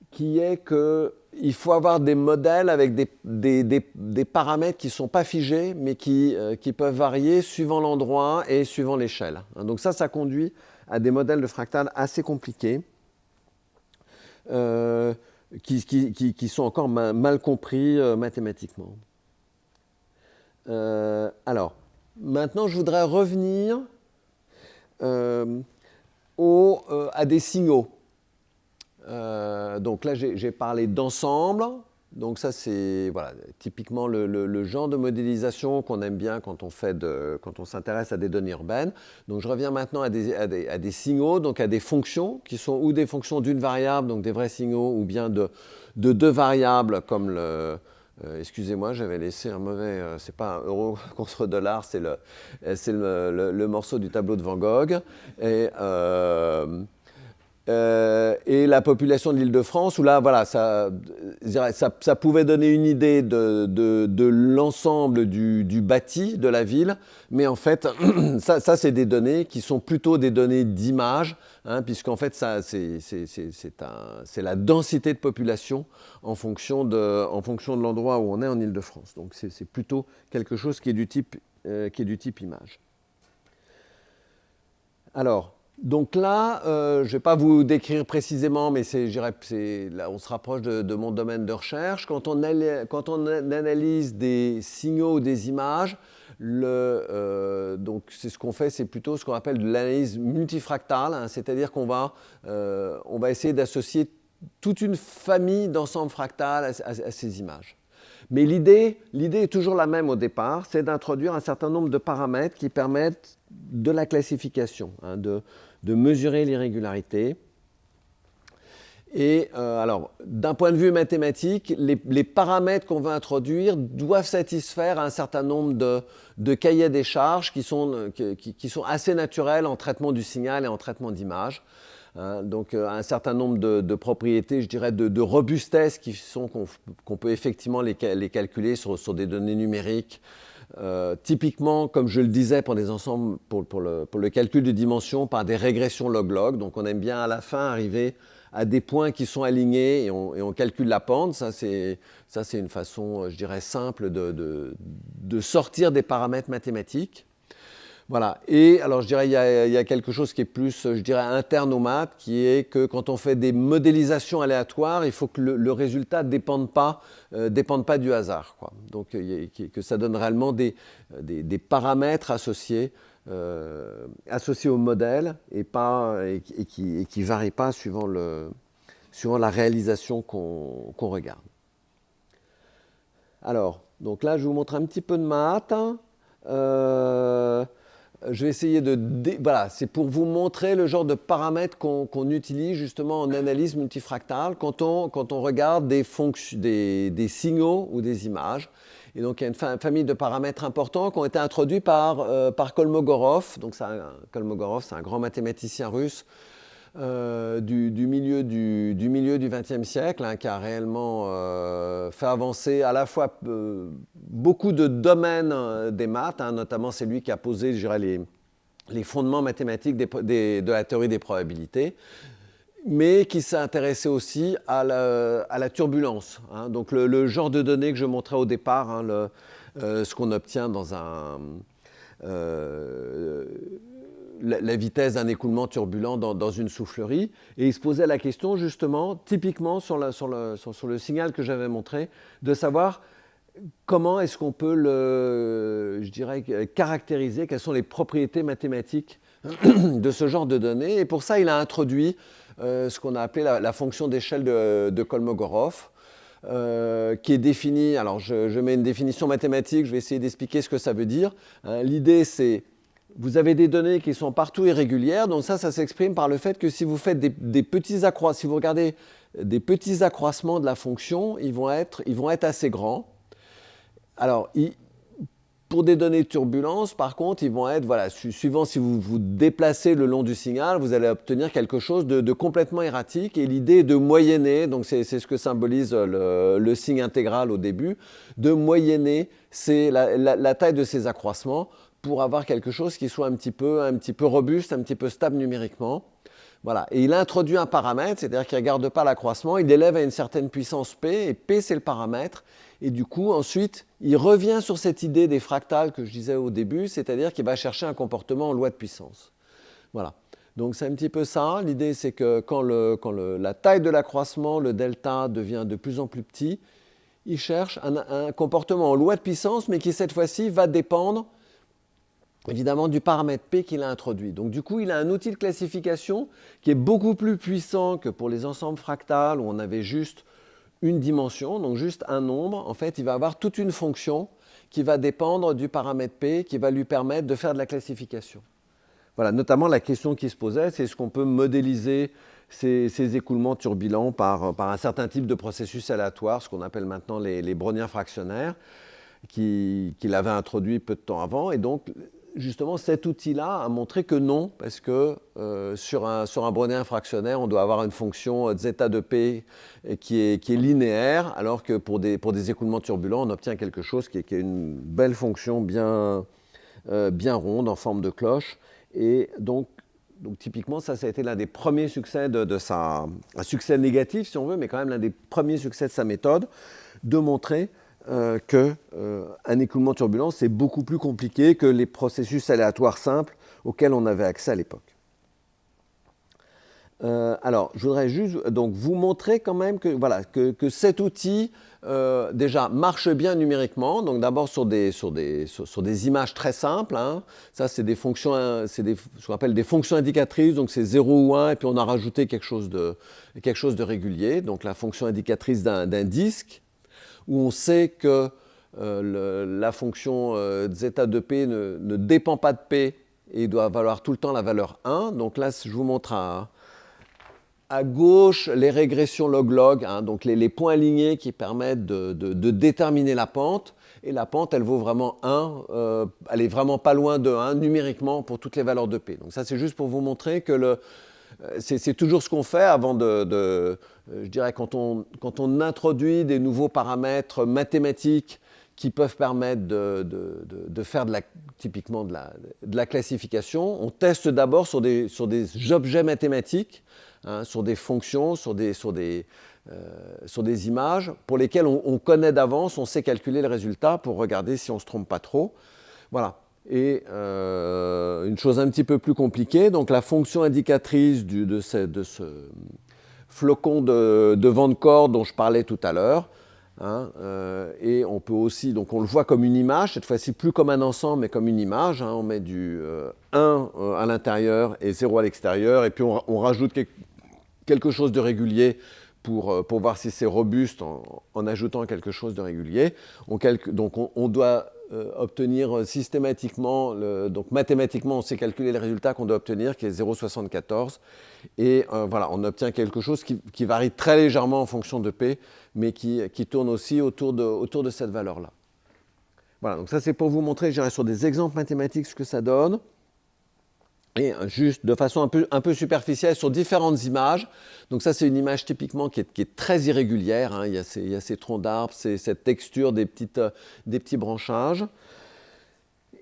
qui est qu'il faut avoir des modèles avec des paramètres qui ne sont pas figés, mais qui peuvent varier suivant l'endroit et suivant l'échelle. Donc ça conduit à des modèles de fractales assez compliqués, qui sont encore mal compris mathématiquement. Alors, maintenant, je voudrais revenir à des signaux. Donc là, j'ai parlé d'ensemble. Donc ça, c'est voilà, typiquement le genre de modélisation qu'on aime bien quand on s'intéresse à des données urbaines. Donc je reviens maintenant à des signaux, donc à des fonctions, qui sont ou des fonctions d'une variable, donc des vrais signaux, ou bien de deux variables, comme le... excusez-moi, j'avais laissé un mauvais... c'est pas un euro contre dollar, c'est le morceau du tableau de Van Gogh. Et la population de l'Île-de-France, où là, voilà, ça pouvait donner une idée de l'ensemble du bâti de la ville, mais en fait, ça c'est des données qui sont plutôt des données d'image, hein, puisqu'en fait, c'est la densité de population en fonction de l'endroit où on est en Île-de-France. Donc c'est plutôt quelque chose qui est du type image. Alors, donc là, je ne vais pas vous décrire précisément, mais là, on se rapproche de mon domaine de recherche. Quand on analyse des signaux ou des images, donc c'est ce qu'on fait, c'est plutôt ce qu'on appelle de l'analyse multifractale, hein, c'est-à-dire qu'on va essayer d'associer toute une famille d'ensembles fractales à ces images. Mais l'idée est toujours la même au départ, c'est d'introduire un certain nombre de paramètres qui permettent de la classification, hein, de mesurer l'irrégularité. Et alors, d'un point de vue mathématique, les paramètres qu'on veut introduire doivent satisfaire un certain nombre de cahiers des charges qui sont assez naturels en traitement du signal et en traitement d'image. Hein, donc un certain nombre de propriétés, je dirais, de robustesse qui sont qu'on peut effectivement les calculer sur des données numériques. Typiquement, comme je le disais, pour des ensembles, pour le calcul de dimensions par des régressions log-log. Donc on aime bien à la fin arriver à des points qui sont alignés et on calcule la pente. Ça, c'est une façon, je dirais, simple de sortir des paramètres mathématiques. Voilà. Et alors, je dirais, il y a quelque chose qui est plus, je dirais, interne aux maths, qui est que quand on fait des modélisations aléatoires, il faut que le résultat ne dépende pas du hasard, quoi. Donc, que ça donne réellement des paramètres associés au modèle et qui ne varient pas suivant la réalisation qu'on regarde. Alors, donc là, je vous montre un petit peu de maths. Je vais essayer voilà, c'est pour vous montrer le genre de paramètres qu'on utilise justement en analyse multifractale quand on regarde des signaux ou des images. Et donc il y a une famille de paramètres importants qui ont été introduits par Kolmogorov. Donc Kolmogorov, c'est un grand mathématicien russe du milieu du XXe siècle, hein, qui a réellement fait avancer à la fois beaucoup de domaines des maths, hein, notamment c'est lui qui a posé, je dirais, les fondements mathématiques de la théorie des probabilités, mais qui s'est intéressé aussi à la turbulence, hein. Donc le genre de données que je montrais au départ, hein, ce qu'on obtient dans la vitesse d'un écoulement turbulent dans une soufflerie. Et il se posait la question, justement, typiquement sur le signal que j'avais montré, de savoir comment est-ce qu'on peut je dirais, caractériser, quelles sont les propriétés mathématiques de ce genre de données. Et pour ça, il a introduit ce qu'on a appelé la fonction d'échelle de Kolmogorov, qui est définie. Alors, je mets une définition mathématique, je vais essayer d'expliquer ce que ça veut dire. Hein, l'idée, c'est vous avez des données qui sont partout irrégulières, donc ça s'exprime par le fait que si vous faites des petits accroissements, si vous regardez des petits accroissements de la fonction, ils vont être assez grands. Alors, pour des données de turbulence, par contre, ils vont être, voilà, suivant si vous vous déplacez le long du signal, vous allez obtenir quelque chose de complètement erratique. Et l'idée est de moyenner, donc c'est ce que symbolise le signe intégral au début, de moyenner la taille de ces accroissements pour avoir quelque chose qui soit un petit peu robuste, un petit peu stable numériquement. Voilà. Et il introduit un paramètre, c'est-à-dire qu'il ne regarde pas l'accroissement, il l'élève à une certaine puissance P, et P c'est le paramètre. Et du coup, ensuite, il revient sur cette idée des fractales que je disais au début, c'est-à-dire qu'il va chercher un comportement en loi de puissance. Voilà. Donc c'est un petit peu ça. L'idée, c'est que quand la taille de l'accroissement, le delta, devient de plus en plus petit, il cherche un comportement en loi de puissance, mais qui cette fois-ci va dépendre évidemment du paramètre P qu'il a introduit. Donc du coup, il a un outil de classification qui est beaucoup plus puissant que pour les ensembles fractales où on avait juste une dimension, donc juste un nombre. En fait, il va avoir toute une fonction qui va dépendre du paramètre P, qui va lui permettre de faire de la classification. Voilà, notamment la question qui se posait, c'est est-ce qu'on peut modéliser ces écoulements turbulents par un certain type de processus aléatoire, ce qu'on appelle maintenant les browniens fractionnaires, qu'il avait introduit peu de temps avant. Et donc, justement, cet outil-là a montré que non, parce que sur un brownien fractionnaire, on doit avoir une fonction zeta de P qui est linéaire, alors que pour des écoulements turbulents, on obtient quelque chose qui est une belle fonction bien ronde, en forme de cloche. Et donc typiquement, ça a été l'un des premiers succès un succès négatif, si on veut, mais quand même l'un des premiers succès de sa méthode, de montrer qu'un écoulement turbulent, c'est beaucoup plus compliqué que les processus aléatoires simples auxquels on avait accès à l'époque. Alors, je voudrais juste donc, vous montrer quand même que cet outil déjà marche bien numériquement. Donc d'abord sur des images très simples. Hein. Ça, c'est des fonctions, ce qu'on appelle des fonctions indicatrices. Donc c'est 0 ou 1, et puis on a rajouté quelque chose de régulier. Donc la fonction indicatrice d'un disque, où on sait que la fonction zeta de P ne dépend pas de P et doit valoir tout le temps la valeur 1. Donc là, je vous montre à gauche les régressions log-log, hein, donc les points alignés qui permettent de déterminer la pente. Et la pente, elle vaut vraiment 1, elle est vraiment pas loin de 1 numériquement pour toutes les valeurs de P. Donc ça, c'est juste pour vous montrer que c'est toujours ce qu'on fait avant je dirais, quand on introduit des nouveaux paramètres mathématiques qui peuvent permettre de faire typiquement de la classification. On teste d'abord sur des objets mathématiques, hein, sur des fonctions, sur des images pour lesquelles on connaît d'avance, on sait calculer le résultat pour regarder si on ne se trompe pas trop. Voilà. Et une chose un petit peu plus compliquée, donc la fonction indicatrice de ce flocon de vent de corde dont je parlais tout à l'heure. Hein, et on peut aussi, donc on le voit comme une image, cette fois-ci plus comme un ensemble, mais comme une image. Hein, on met du 1 à l'intérieur et 0 à l'extérieur, et puis on rajoute quelque chose de régulier pour voir si c'est robuste en ajoutant quelque chose de régulier. Donc on doit obtenir systématiquement, donc mathématiquement, on sait calculer le résultat qu'on doit obtenir, qui est 0,74. Et voilà, on obtient quelque chose qui varie très légèrement en fonction de P, mais qui tourne aussi autour de cette valeur-là. Voilà, donc ça c'est pour vous montrer, je dirais, sur des exemples mathématiques ce que ça donne. Et juste de façon un peu superficielle sur différentes images. Donc ça, c'est une image typiquement qui est très irrégulière. Hein. Il y a ces troncs d'arbres, cette texture des petits branchages.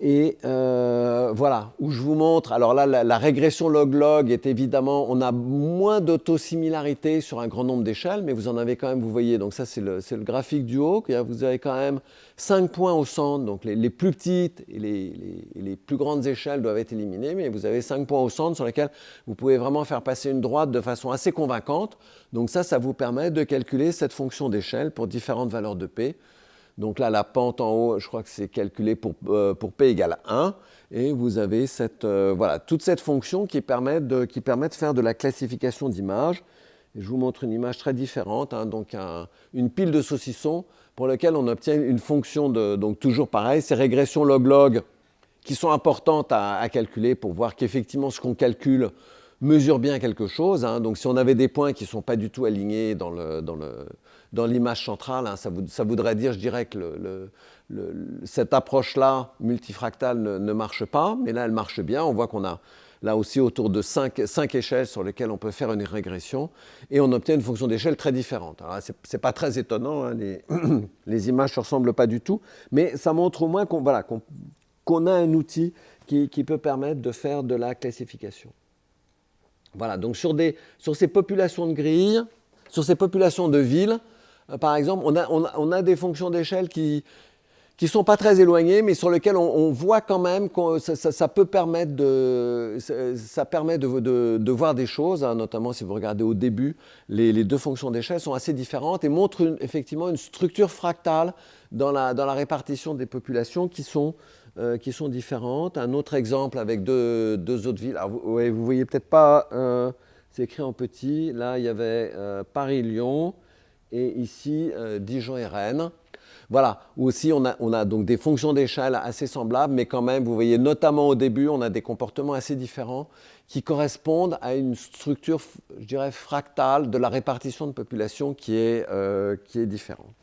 Et voilà, où je vous montre, alors là, la régression log-log est évidemment, on a moins d'autosimilarité sur un grand nombre d'échelles, mais vous en avez quand même, vous voyez, donc ça c'est le graphique du haut, vous avez quand même 5 points au centre, donc les plus petites et les plus grandes échelles doivent être éliminées, mais vous avez 5 points au centre sur lesquels vous pouvez vraiment faire passer une droite de façon assez convaincante. Donc ça vous permet de calculer cette fonction d'échelle pour différentes valeurs de P. Donc là, la pente en haut, je crois que c'est calculé pour P égale 1. Et vous avez toute cette fonction qui permet de faire de la classification d'images. Je vous montre une image très différente, hein, donc une pile de saucissons pour laquelle on obtient une fonction donc toujours pareil, ces régressions log-log qui sont importantes à calculer pour voir qu'effectivement ce qu'on calcule mesure bien quelque chose. Hein. Donc si on avait des points qui ne sont pas du tout alignés dans l'image centrale, hein, ça voudrait dire, je dirais, que cette approche-là multifractale ne marche pas, mais là elle marche bien. On voit qu'on a là aussi autour de 5 échelles sur lesquelles on peut faire une régression, et on obtient une fonction d'échelle très différente. Alors ce n'est pas très étonnant, hein, les images ne se ressemblent pas du tout, mais ça montre au moins qu'on a un outil qui peut permettre de faire de la classification. Voilà, donc sur ces populations de grilles, sur ces populations de villes, par exemple, on a des fonctions d'échelle qui ne sont pas très éloignées, mais sur lesquelles on voit quand même que ça peut permettre ça permet de voir des choses, hein, notamment si vous regardez au début, les deux fonctions d'échelle sont assez différentes et montrent effectivement une structure fractale dans la répartition des populations qui sont qui sont différentes. Un autre exemple avec deux autres villes. Alors, vous voyez peut-être pas, c'est écrit en petit. Là, il y avait Paris-Lyon et ici Dijon et Rennes. Voilà, aussi on a donc des fonctions d'échelle assez semblables, mais quand même, vous voyez, notamment au début, on a des comportements assez différents qui correspondent à une structure, je dirais, fractale de la répartition de population qui est différente.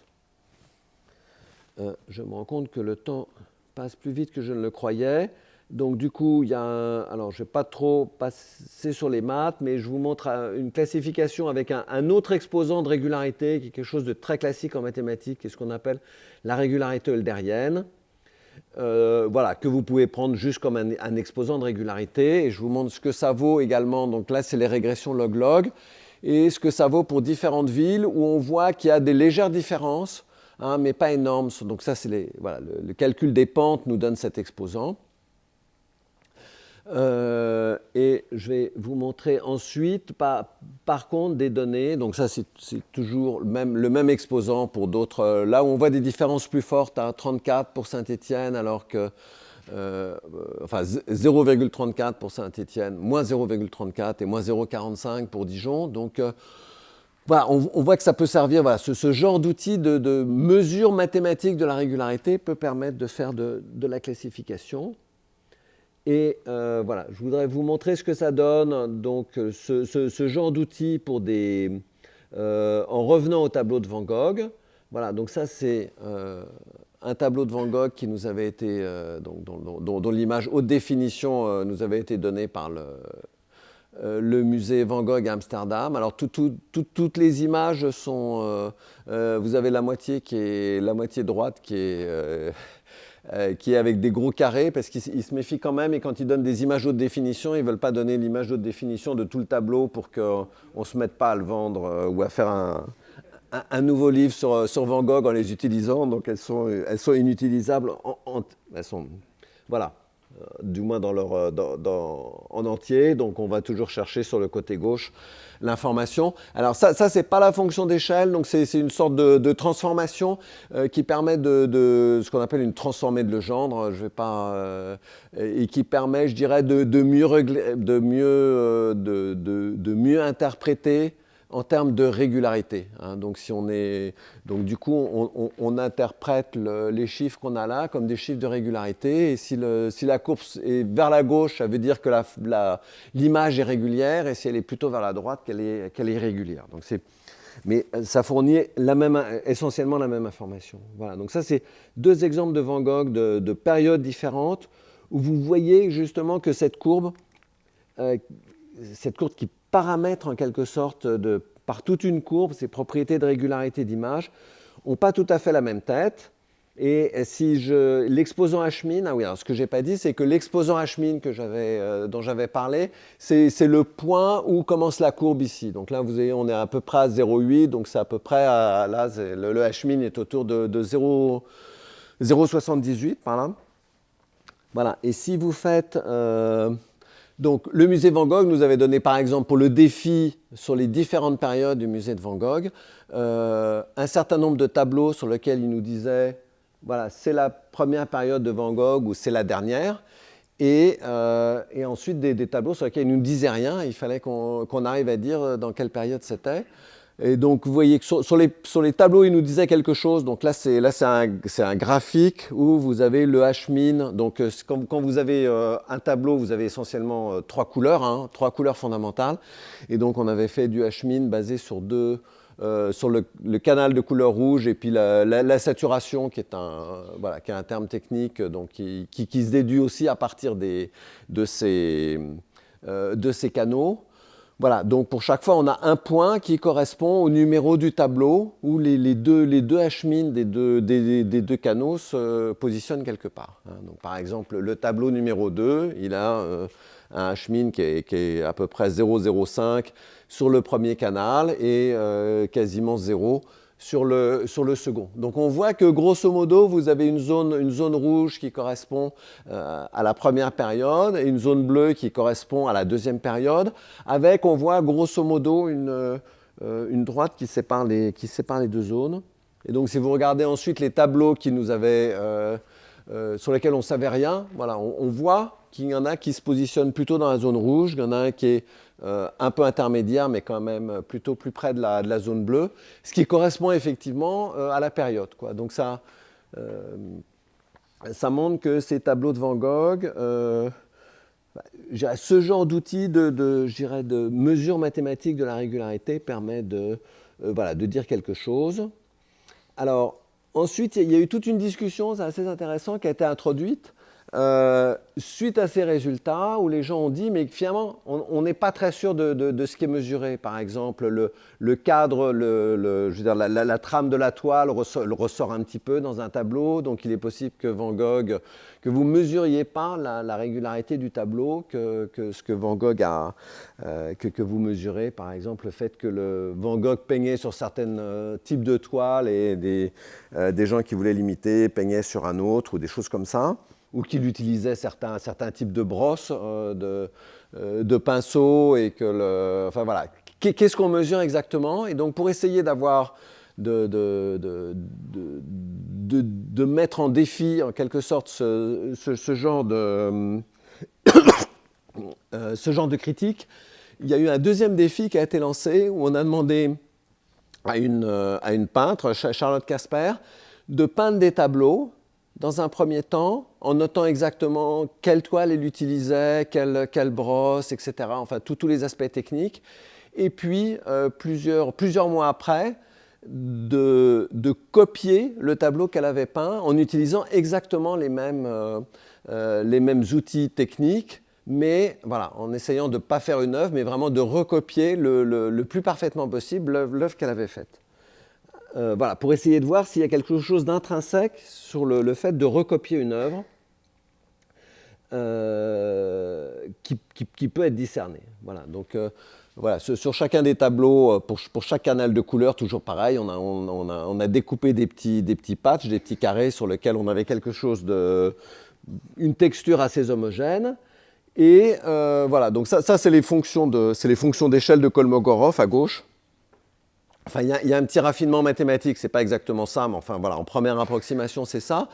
Je me rends compte que le temps passe plus vite que je ne le croyais. Donc du coup, il y a alors je ne vais pas trop passer sur les maths, mais je vous montre une classification avec un autre exposant de régularité, qui est quelque chose de très classique en mathématiques, qui est ce qu'on appelle la régularité eulérienne. Voilà, que vous pouvez prendre juste comme un exposant de régularité. Et je vous montre ce que ça vaut également. Donc là, c'est les régressions log-log. Et ce que ça vaut pour différentes villes, où on voit qu'il y a des légères différences, hein, mais pas énormes. Donc ça, c'est voilà, le calcul des pentes nous donne cet exposant. Et je vais vous montrer ensuite, par contre, des données. Donc ça, c'est toujours le même exposant pour d'autres. Là où on voit des différences plus fortes, à 34 pour Saint-Étienne, alors que, enfin, 0,34 pour Saint-Étienne, moins 0,34 et moins 0,45 pour Dijon. Donc, voilà, on voit que ça peut servir, voilà, ce genre d'outil de mesure mathématique de la régularité peut permettre de faire de la classification. Et voilà, je voudrais vous montrer ce que ça donne, donc ce genre d'outil pour en revenant au tableau de Van Gogh. Voilà, donc ça c'est un tableau de Van Gogh qui nous avait été, dont l'image haute définition nous avait été donnée par le musée Van Gogh à Amsterdam. Alors toutes les images sont, vous avez la moitié droite qui est avec des gros carrés, parce qu'ils se méfient quand même, et quand ils donnent des images haute définition, ils ne veulent pas donner l'image haute définition de tout le tableau pour qu'on ne se mette pas à le vendre ou à faire un nouveau livre sur Van Gogh en les utilisant. Donc elles sont inutilisables, elles sont, voilà, du moins en entier. Donc on va toujours chercher sur le côté gauche l'information. Alors ça c'est pas la fonction d'échelle, donc c'est une sorte de transformation qui permet de ce qu'on appelle une transformée de Legendre, je vais pas, et qui permet, je dirais, de mieux interpréter en termes de régularité. Hein. Donc du coup, on interprète les chiffres qu'on a là comme des chiffres de régularité. Et si la courbe est vers la gauche, ça veut dire que l'image est régulière. Et si elle est plutôt vers la droite, qu'elle est irrégulière. Donc mais ça fournit essentiellement la même information. Voilà. Donc ça, c'est deux exemples de Van Gogh de périodes différentes où vous voyez justement que cette courbe qui paramètre en quelque sorte par toute une courbe, ces propriétés de régularité d'image, n'ont pas tout à fait la même tête. Et si l'exposant H-min, ah oui, alors ce que je n'ai pas dit, c'est que l'exposant H-min dont j'avais parlé, c'est le point où commence la courbe ici. Donc là, vous voyez, on est à peu près à 0,8, donc c'est à peu près là, le H-min est autour de 0,78 par là. Voilà, et si vous faites... donc, le musée Van Gogh nous avait donné, par exemple, pour le défi sur les différentes périodes du musée de Van Gogh, un certain nombre de tableaux sur lesquels il nous disait, voilà, c'est la première période de Van Gogh ou c'est la dernière, et ensuite des tableaux sur lesquels il ne nous disait rien, il fallait qu'on arrive à dire dans quelle période c'était. Et donc, vous voyez que sur les tableaux, il nous disait quelque chose. Donc là, c'est un graphique où vous avez le H-min. Donc, quand vous avez un tableau, vous avez essentiellement trois couleurs fondamentales. Et donc, on avait fait du H-min basé sur le canal de couleur rouge et puis la saturation, qui est un terme technique donc, qui se déduit aussi à partir de ces canaux. Voilà, donc pour chaque fois, on a un point qui correspond au numéro du tableau où les deux H-min des deux canaux se positionnent quelque part. Donc, par exemple, le tableau numéro 2, il a un H-min qui est à peu près 0,05 sur le premier canal et quasiment 0 sur le second. Donc on voit que grosso modo, vous avez une zone rouge qui correspond à la première période et une zone bleue qui correspond à la deuxième période, avec, on voit grosso modo une droite qui sépare les deux zones. Et donc si vous regardez ensuite les tableaux qui nous avaient sur lesquels on ne savait rien. Voilà, on voit qu'il y en a qui se positionnent plutôt dans la zone rouge, il y en a un qui est un peu intermédiaire, mais quand même plutôt plus près de la zone bleue, ce qui correspond effectivement à la période, quoi. Donc ça montre que ces tableaux de Van Gogh, ce genre d'outil de mesure mathématique de la régularité permet de dire quelque chose. Alors, ensuite, il y a eu toute une discussion, c'est assez intéressant, qui a été introduite suite à ces résultats où les gens ont dit, mais finalement, on n'est pas très sûr de ce qui est mesuré. Par exemple, le cadre, je veux dire, la trame de la toile ressort un petit peu dans un tableau, donc il est possible que Van Gogh, que vous ne mesuriez pas la régularité du tableau, que ce que Van Gogh a, que vous mesurez, par exemple, le fait que Van Gogh peignait sur certains types de toiles et des gens qui voulaient l'imiter peignaient sur un autre ou des choses comme ça, ou qu'il utilisait certains types de brosses, de pinceaux, et que enfin voilà, qu'est-ce qu'on mesure exactement? Et donc pour essayer d'avoir de mettre en défi en quelque sorte ce genre de critique, il y a eu un deuxième défi qui a été lancé où on a demandé à une peintre, Charlotte Casper, de peindre des tableaux dans un premier temps, en notant exactement quelle toile elle utilisait, quelle brosse, etc. Enfin, tous les aspects techniques. Et puis, plusieurs mois après, de copier le tableau qu'elle avait peint en utilisant exactement les mêmes outils techniques, mais voilà, en essayant de ne pas faire une œuvre, mais vraiment de recopier le plus parfaitement possible l'œuvre qu'elle avait faite. Voilà, pour essayer de voir s'il y a quelque chose d'intrinsèque sur le fait de recopier une œuvre qui peut être discerné. Voilà, donc voilà, sur chacun des tableaux, pour chaque canal de couleur, toujours pareil, on a découpé des petits patchs, des petits carrés sur lesquels on avait quelque chose une texture assez homogène. Et voilà, donc ça c'est les fonctions d'échelle de Kolmogorov à gauche. Enfin, il y a un petit raffinement mathématique, c'est pas exactement ça, mais enfin voilà, en première approximation, c'est ça.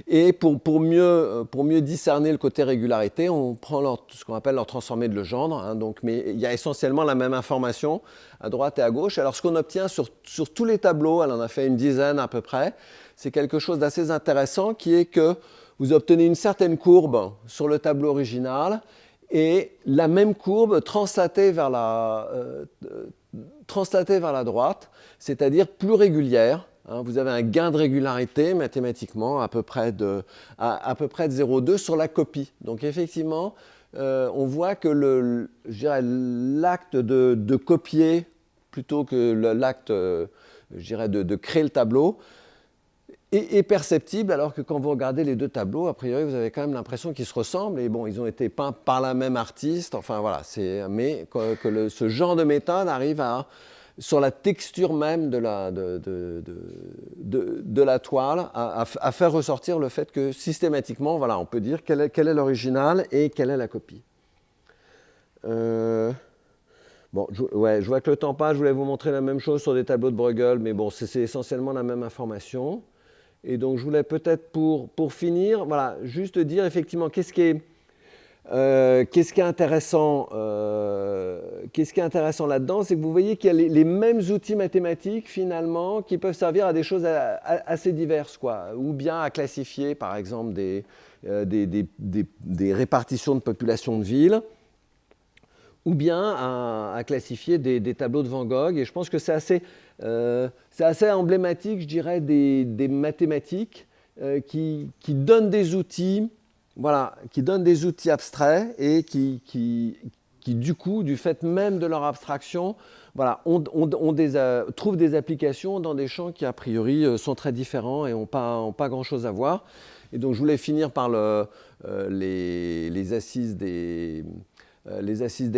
Et pour mieux discerner le côté régularité, on prend ce qu'on appelle leur transformé de Legendre. Hein, donc, mais il y a essentiellement la même information à droite et à gauche. Alors, ce qu'on obtient sur tous les tableaux, elle en a fait une dizaine à peu près, c'est quelque chose d'assez intéressant, qui est que vous obtenez une certaine courbe sur le tableau original et la même courbe translatée vers la droite, c'est-à-dire plus régulière. Hein, vous avez un gain de régularité mathématiquement à peu près de 0,2 sur la copie. Donc effectivement, on voit que l'acte de copier plutôt que l'acte de créer le tableau est perceptible, alors que quand vous regardez les deux tableaux, a priori, vous avez quand même l'impression qu'ils se ressemblent. Et bon, ils ont été peints par la même artiste. Enfin, voilà. Mais ce genre de méthode arrive sur la texture même de la toile, à faire ressortir le fait que, systématiquement, voilà, on peut dire quel est l'original et quelle est la copie. Bon, je vois que le temps passe. Je voulais vous montrer la même chose sur des tableaux de Bruegel, mais bon, c'est essentiellement la même information. Et donc, je voulais peut-être, pour finir, voilà, juste dire effectivement qu'est-ce qui est intéressant, là-dedans, c'est que vous voyez qu'il y a les mêmes outils mathématiques, finalement, qui peuvent servir à des choses assez diverses, quoi. Ou bien à classifier, par exemple, des répartitions de population de villes, ou bien à classifier des tableaux de Van Gogh. Et je pense que c'est assez emblématique, je dirais, des mathématiques qui donnent des outils, voilà, qui donnent des outils abstraits et qui du coup, du fait même de leur abstraction, voilà, trouvent des applications dans des champs qui, a priori, sont très différents et n'ont pas grand-chose à voir. Et donc, je voulais finir par les assises des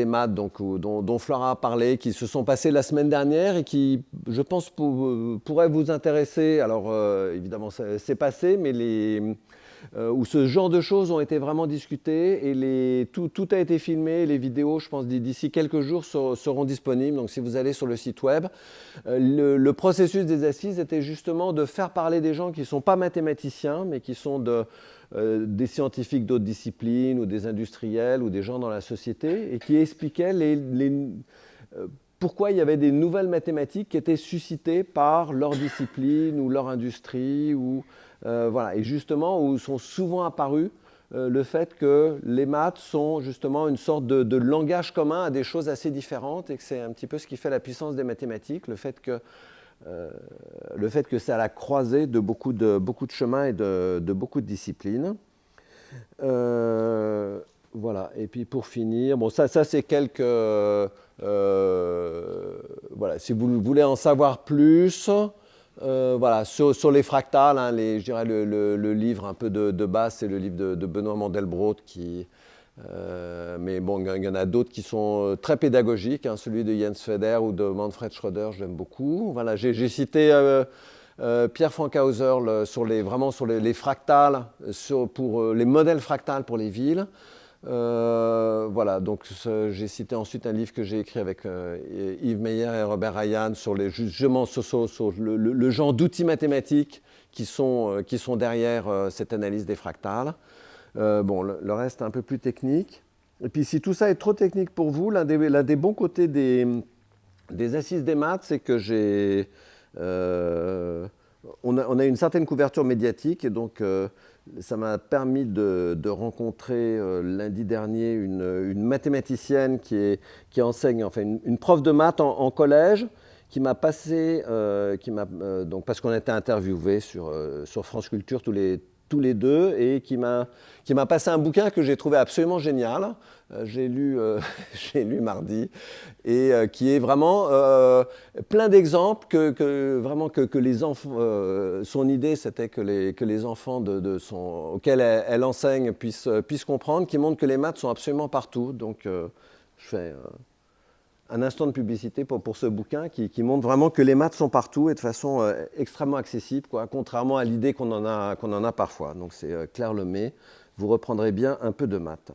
maths dont Flora a parlé, qui se sont passées la semaine dernière et qui, je pense, pourraient vous intéresser. Alors, évidemment, c'est passé, mais où ce genre de choses ont été vraiment discutées et tout a été filmé. Les vidéos, je pense, d'ici quelques jours seront disponibles. Donc si vous allez sur le site web, le processus des assises était justement de faire parler des gens qui ne sont pas mathématiciens, mais qui sont des scientifiques d'autres disciplines ou des industriels ou des gens dans la société et qui expliquaient pourquoi il y avait des nouvelles mathématiques qui étaient suscitées par leur discipline ou leur industrie. Voilà. Et justement, où sont souvent apparus le fait que les maths sont justement une sorte de langage commun à des choses assez différentes et que c'est un petit peu ce qui fait la puissance des mathématiques, le fait que c'est à la croisée de beaucoup de chemins et de beaucoup de disciplines. Voilà, et puis pour finir, bon, ça c'est quelques... voilà, si vous voulez en savoir plus, voilà, sur les fractales, hein, je dirais le livre un peu de base, c'est le livre de Benoît Mandelbrot qui... mais bon, il y en a d'autres qui sont très pédagogiques, hein, celui de Jens Feder ou de Manfred Schröder, je l'aime beaucoup. Voilà, j'ai cité Pierre Frankhauser vraiment sur les fractales, pour les modèles fractals pour les villes. Voilà, donc j'ai cité ensuite un livre que j'ai écrit avec Yves Meyer et Robert Ryan sur justement sur le genre d'outils mathématiques qui sont derrière cette analyse des fractales. Bon, le reste est un peu plus technique. Et puis si tout ça est trop technique pour vous, l'un des bons côtés des assises des maths, c'est que on a une certaine couverture médiatique et donc ça m'a permis de rencontrer lundi dernier une mathématicienne qui enseigne, enfin une prof de maths en collège, qui m'a passé, donc parce qu'on a été interviewés sur France Culture tous les deux, et qui m'a passé un bouquin que j'ai trouvé absolument génial. J'ai lu mardi, et qui est vraiment plein d'exemples que les enfants... son idée, c'était que les enfants auxquels elle enseigne puissent comprendre, qui montrent que les maths sont absolument partout. Donc, je fais un instant de publicité pour ce bouquin qui montre vraiment que les maths sont partout et de façon extrêmement accessible, quoi, contrairement à l'idée qu'on en a parfois. Donc, c'est Claire Lemay. Vous reprendrez bien un peu de maths.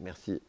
Merci.